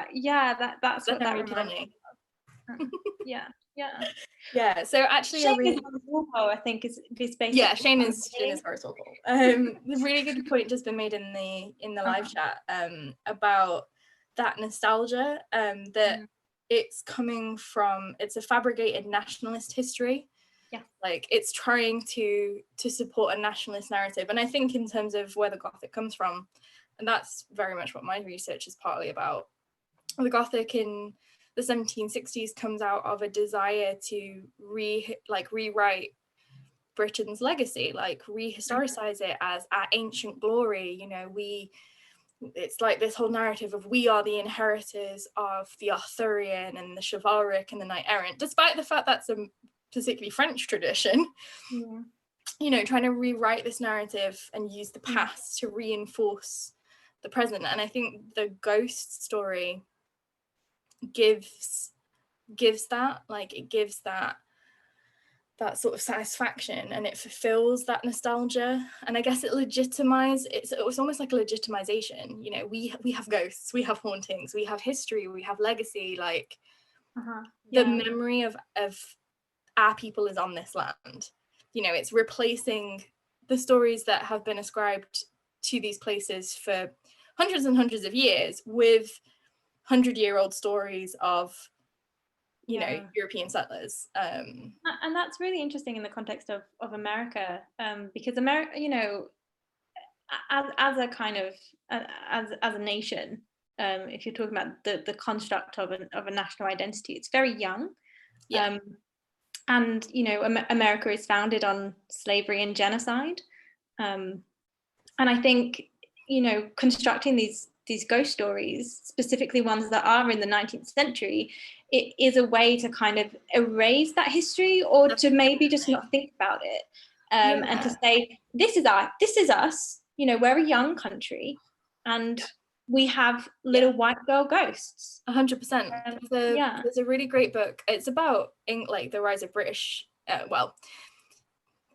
that's what that reminds me of. So actually Shane is Walpole, I think is basically Shane is Horace Walpole. A really good point just been made in the live chat about that nostalgia, that it's coming from, it's a fabricated nationalist history. Like it's trying to support a nationalist narrative. And I think in terms of where the Gothic comes from, and that's very much what my research is partly about, the Gothic in the 1760s comes out of a desire to rewrite Britain's legacy, like rehistoricize it as our ancient glory. You know, it's like this whole narrative of we are the inheritors of the Arthurian and the chivalric and the knight errant, despite the fact that's a particularly French tradition. You know, trying to rewrite this narrative and use the past to reinforce the present. And I think the ghost story gives that, like it gives that sort of satisfaction, and it fulfills that nostalgia, and I guess it's almost like a legitimization. You know, we have ghosts, we have hauntings, we have history, we have legacy, like the memory of our people is on this land. You know, it's replacing the stories that have been ascribed to these places for hundreds and hundreds of years with 100-year-old stories of, European settlers. And that's really interesting in the context of America, because America, as a kind of as a nation, if you're talking about the construct of a national identity, it's very young. Yeah. And America is founded on slavery and genocide, and I think constructing these ghost stories, specifically ones that are in the 19th century, it is a way to kind of erase that history, or to maybe just not think about it, and to say, this is us. We're a young country, and we have little white girl ghosts. 100%. There's a really great book. It's about the rise of British,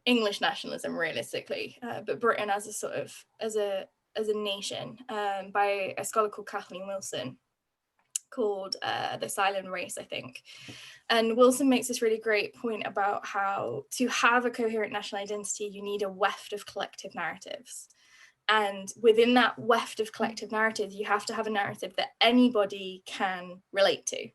English nationalism, realistically, but Britain as a sort of as a nation, by a scholar called Kathleen Wilson, called The Silent Race, I think. And Wilson makes this really great point about how to have a coherent national identity, you need a weft of collective narratives. And within that weft of collective narratives, you have to have a narrative that anybody can relate to.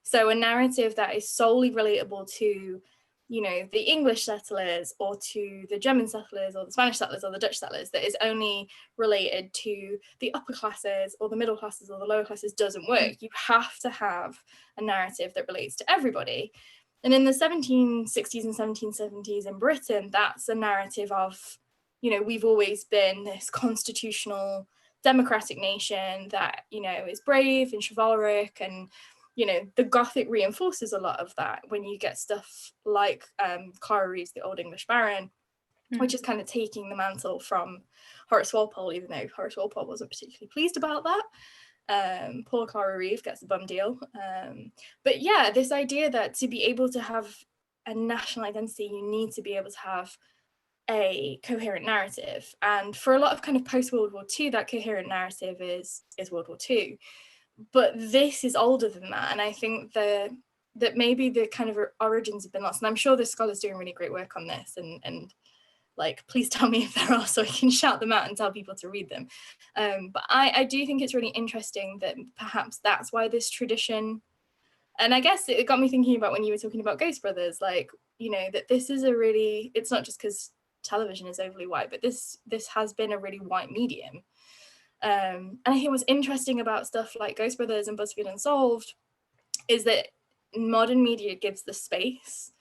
So a narrative that is solely relatable to, the English settlers, or to the German settlers, or the Spanish settlers, or the Dutch settlers, that is only related to the upper classes, or the middle classes, or the lower classes, doesn't work. You have to have a narrative that relates to everybody. And in the 1760s and 1770s in Britain, that's a narrative of, we've always been this constitutional democratic nation that, is brave and chivalric, and, the Gothic reinforces a lot of that when you get stuff like Clara Reeves, the Old English Baron, which is kind of taking the mantle from Horace Walpole, even though Horace Walpole wasn't particularly pleased about that. Poor Clara Reeves gets a bum deal. But yeah, this idea that to be able to have a national identity, you need to be able to have a coherent narrative. And for a lot of kind of post-World War II, that coherent narrative is World War II. But this is older than that. And I think that maybe the kind of origins have been lost. And I'm sure this scholar's doing really great work on this. And please tell me if there are, so I can shout them out and tell people to read them. But I do think it's really interesting that perhaps that's why this tradition, and I guess it got me thinking about when you were talking about Ghost Brothers, that this is it's not just because television is overly white, but this has been a really white medium. And I think what's interesting about stuff like Ghost Brothers and Buzzfeed Unsolved is that modern media gives the space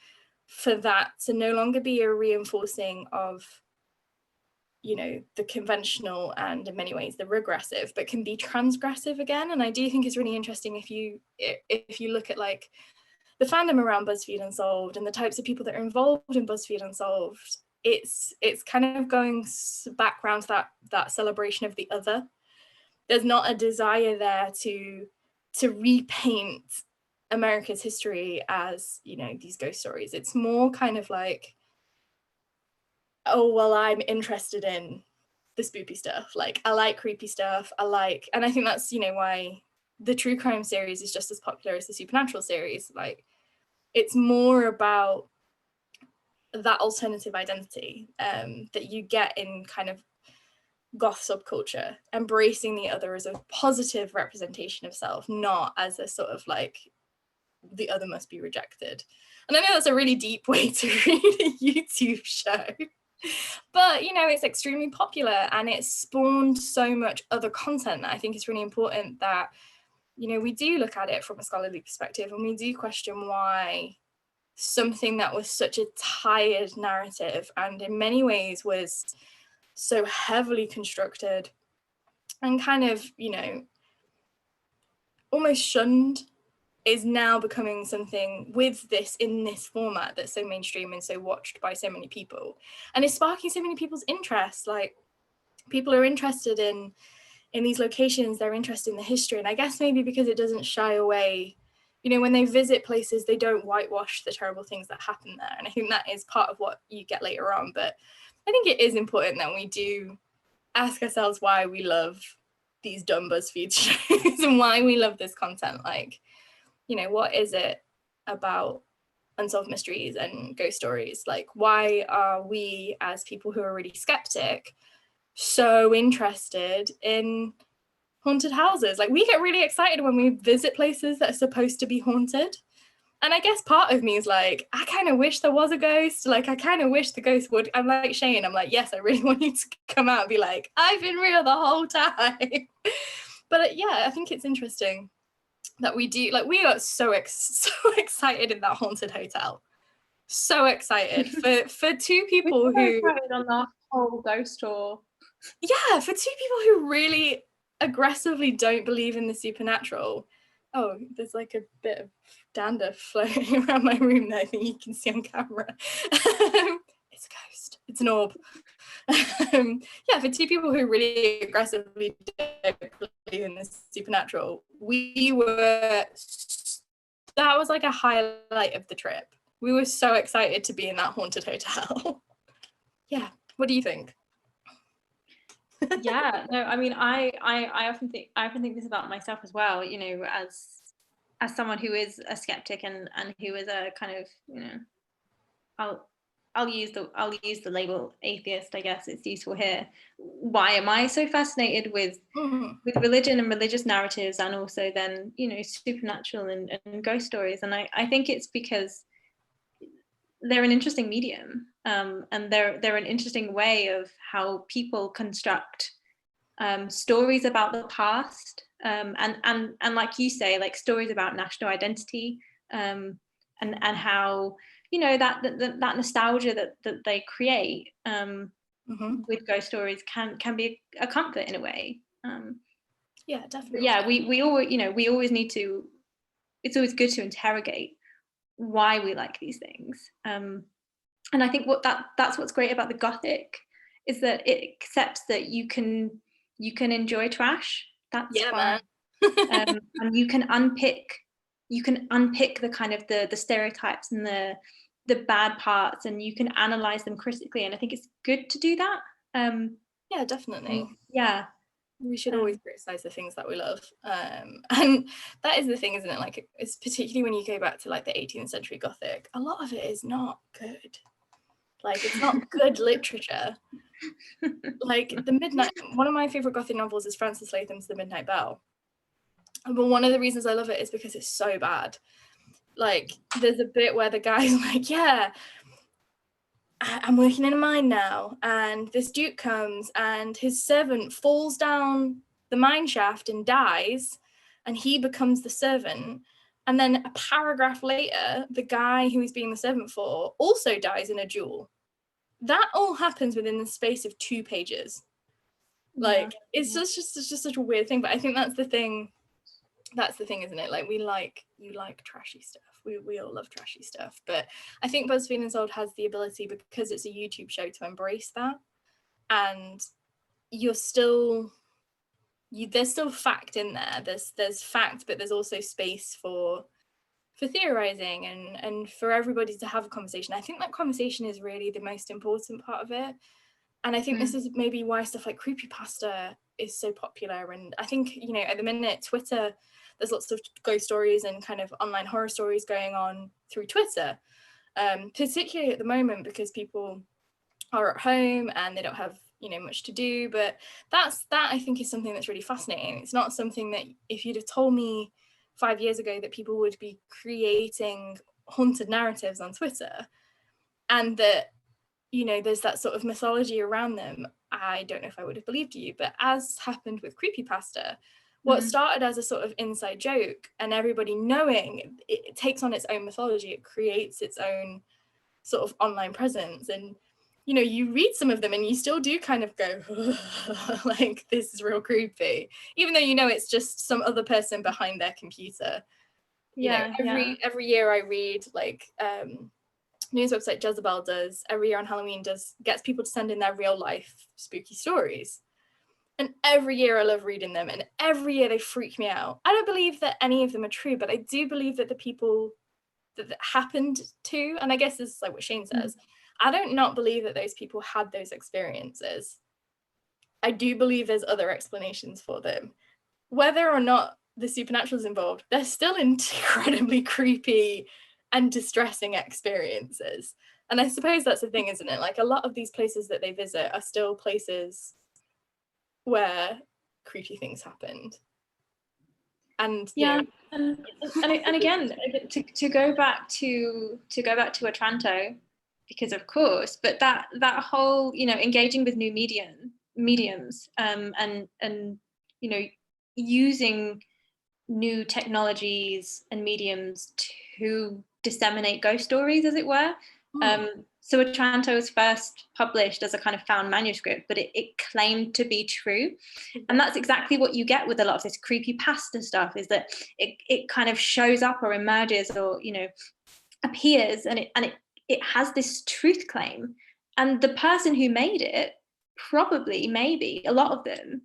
for that to no longer be a reinforcing of, the conventional and in many ways the regressive, but can be transgressive again. And I do think it's really interesting if you look at the fandom around Buzzfeed Unsolved and the types of people that are involved in Buzzfeed Unsolved, it's kind of going back around to that celebration of the other. There's not a desire there to repaint America's history as, these ghost stories. It's more kind of oh, well, I'm interested in the spoopy stuff. I like creepy stuff. And I think that's, why the true crime series is just as popular as the supernatural series. It's more about that alternative identity that you get in kind of goth subculture, embracing the other as a positive representation of self, not as a sort of the other must be rejected. And I know that's a really deep way to read a YouTube show, but it's extremely popular, and it's spawned so much other content that I think it's really important that we do look at it from a scholarly perspective, and we do question why something that was such a tired narrative and in many ways was so heavily constructed and kind of, almost shunned, is now becoming something in this format that's so mainstream and so watched by so many people, and it's sparking so many people's interest. People are interested in these locations, they're interested in the history, and I guess maybe because it doesn't shy away, when they visit places, they don't whitewash the terrible things that happen there, and I think that is part of what you get later on. But I think it is important that we do ask ourselves why we love these dumb BuzzFeed shows and why we love this content. What is it about unsolved mysteries and ghost stories? Why are we, as people who are really skeptic, so interested in haunted houses? We get really excited when we visit places that are supposed to be haunted. And I guess part of me is like, I kind of wish there was a ghost. Like, I kind of wish the ghost would. I'm like Shane. I'm like, yes, I really want you to come out and be like, I've been real the whole time. But yeah, I think it's interesting that we do. Like, we got so excited in that haunted hotel. So excited for two people who on the whole ghost tour. Yeah, for two people who really aggressively don't believe in the supernatural. Oh, there's like a bit of dander floating around my room that I think you can see on camera. It's a ghost. It's an orb. Yeah, for two people who really aggressively don't believe in the supernatural, that was like a highlight of the trip. We were so excited to be in that haunted hotel. Yeah, what do you think? Yeah, no, I mean, I often think this about myself as well, you know, as someone who is a skeptic and who is a kind of, you know, I'll use the label atheist, I guess it's useful here. Why am I so fascinated with religion and religious narratives, and also then, you know, supernatural and ghost stories? And I think it's because they're an interesting medium, and they're an interesting way of how people construct stories about the past, and like you say, like stories about national identity, and how, you know, that nostalgia that they create with ghost stories can be a comfort in a way. Yeah, definitely. Yeah, we always need to. It's always good to interrogate why we like these things. And I think that's what's great about the Gothic, is that it accepts that you can enjoy trash. That's fine. And you can unpick the kind of the stereotypes and the bad parts, and you can analyze them critically. And I think it's good to do that. Yeah, definitely. Yeah. We should always criticize the things that we love. And that is the thing, isn't it? Like, it's particularly when you go back to like the 18th century Gothic, a lot of it is not good. Like, it's not good literature. Like, one of my favorite Gothic novels is Francis Latham's The Midnight Bell. But one of the reasons I love it is because it's so bad. Like, there's a bit where the guy's like, yeah, I'm working in a mine now, and this duke comes and his servant falls down the mine shaft and dies, and he becomes the servant. And then a paragraph later, the guy who he's being the servant for also dies in a duel. That all happens within the space of 2 pages. Like, it's just such a weird thing. But I think that's the thing, isn't it? Like, you like trashy stuff. We all love trashy stuff. But I think Buzzfeed Unsolved has the ability, because it's a YouTube show, to embrace that. And there's still fact in there. There's fact, but there's also space for theorizing and for everybody to have a conversation. I think that conversation is really the most important part of it. And I think this is maybe why stuff like creepypasta is so popular. And I think, you know, at the minute, Twitter, there's lots of ghost stories and kind of online horror stories going on through Twitter, particularly at the moment, because people are at home and they don't have, you know, much to do. But that I think is something that's really fascinating. It's not something that, if you'd have told me 5 years ago that people would be creating haunted narratives on Twitter, and that, you know, there's that sort of mythology around them, I don't know if I would have believed you. But as happened with creepypasta, what started as a sort of inside joke, and everybody knowing, it takes on its own mythology, it creates its own sort of online presence. And, you know, you read some of them and you still do kind of go, like, this is real creepy, even though, you know, it's just some other person behind their computer. Every year I read, like, news website Jezebel does, every year on Halloween, gets people to send in their real life spooky stories. And every year I love reading them, and every year they freak me out. I don't believe that any of them are true, but I do believe that the people that happened to, and I guess this is like what Shane says, I don't not believe that those people had those experiences. I do believe there's other explanations for them. Whether or not the supernatural is involved, they're still incredibly creepy and distressing experiences. And I suppose that's the thing, isn't it? Like, a lot of these places that they visit are still places where creepy things happened. And yeah, you know, and again, to go back to Otranto, because of course, but that whole, you know, engaging with new mediums, and you know, using new technologies and mediums to disseminate ghost stories, as it were. So Otranto was first published as a kind of found manuscript, but it claimed to be true. And that's exactly what you get with a lot of this creepypasta stuff, is that it kind of shows up or emerges or, you know, appears, and it has this truth claim. And the person who made it, probably, maybe, a lot of them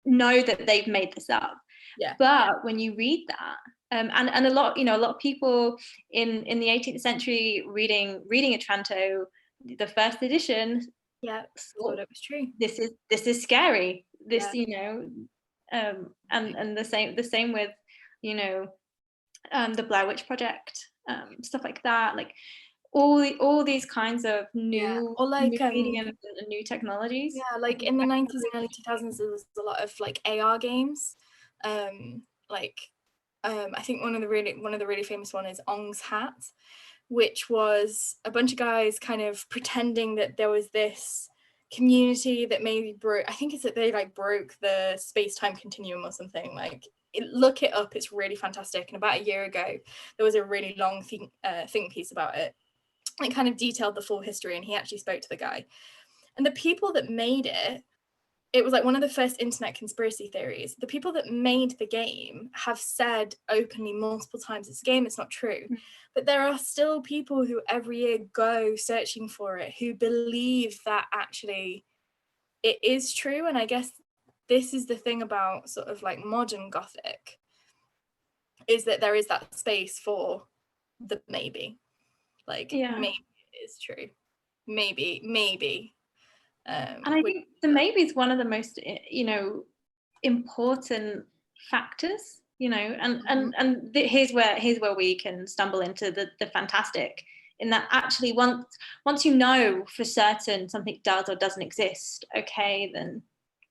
know that they've made this up. Yeah. But when you read that, and a lot, you know, a lot of people in the 18th century reading Otranto, the first edition, thought it was true. This is scary. This, Yeah. you know, and the same with, you know, the Blair Witch Project, stuff like that, like all these kinds of new, or like new mediums and new technologies. Yeah, like in the 90s and early 2000s, there was a lot of like AR games. I think one of the really famous one is Ong's Hat, which was a bunch of guys kind of pretending that there was this community that maybe broke. I think it's that they like broke the space-time continuum or something. Like, look it up; it's really fantastic. And about a year ago, there was a really long think piece about it. It kind of detailed the full history, and he actually spoke to the guy. And the people that made it, it was like one of the first internet conspiracy theories. The people that made the game have said openly multiple times, it's a game, it's not true. But there are still people who every year go searching for it, who believe that actually it is true. And I guess this is the thing about sort of like modern Gothic, is that there is that space for the maybe. Like, maybe it is true. Maybe. And I think the maybe is one of the most, you know, important factors, you know, and here's where we can stumble into the fantastic, in that actually once you know for certain something does or doesn't exist, okay, then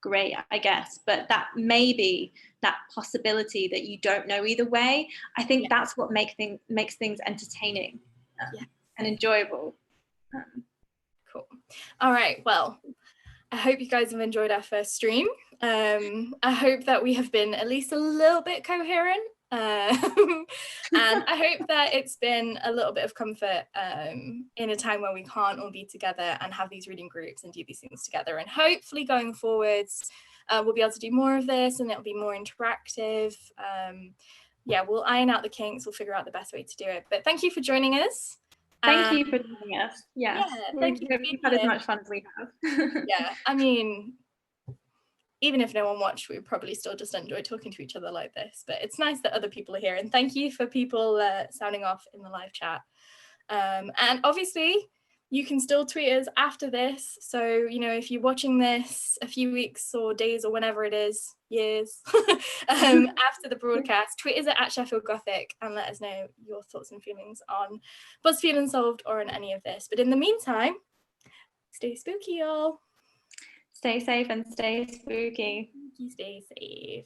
great, I guess. But that maybe, that possibility that you don't know either way, I think that's what makes things entertaining and enjoyable. Cool. All right, well, I hope you guys have enjoyed our first stream. I hope that we have been at least a little bit coherent. And I hope that it's been a little bit of comfort in a time where we can't all be together and have these reading groups and do these things together. And hopefully going forwards, we'll be able to do more of this, and it'll be more interactive. We'll iron out the kinks, we'll figure out the best way to do it. But thank you for joining us. Thank you for joining us. Yes. Thank you. We've had as much fun as we have. Yeah, I mean, even if no one watched, we would probably still just enjoy talking to each other like this. But it's nice that other people are here. And thank you for people sounding off in the live chat. And obviously, you can still tweet us after this. So, you know, if you're watching this a few weeks or days or whenever it is, years, after the broadcast, tweet us at Sheffield Gothic and let us know your thoughts and feelings on Buzzfeed Unsolved or on any of this. But in the meantime, stay spooky, y'all. Stay safe and stay spooky. Stay safe.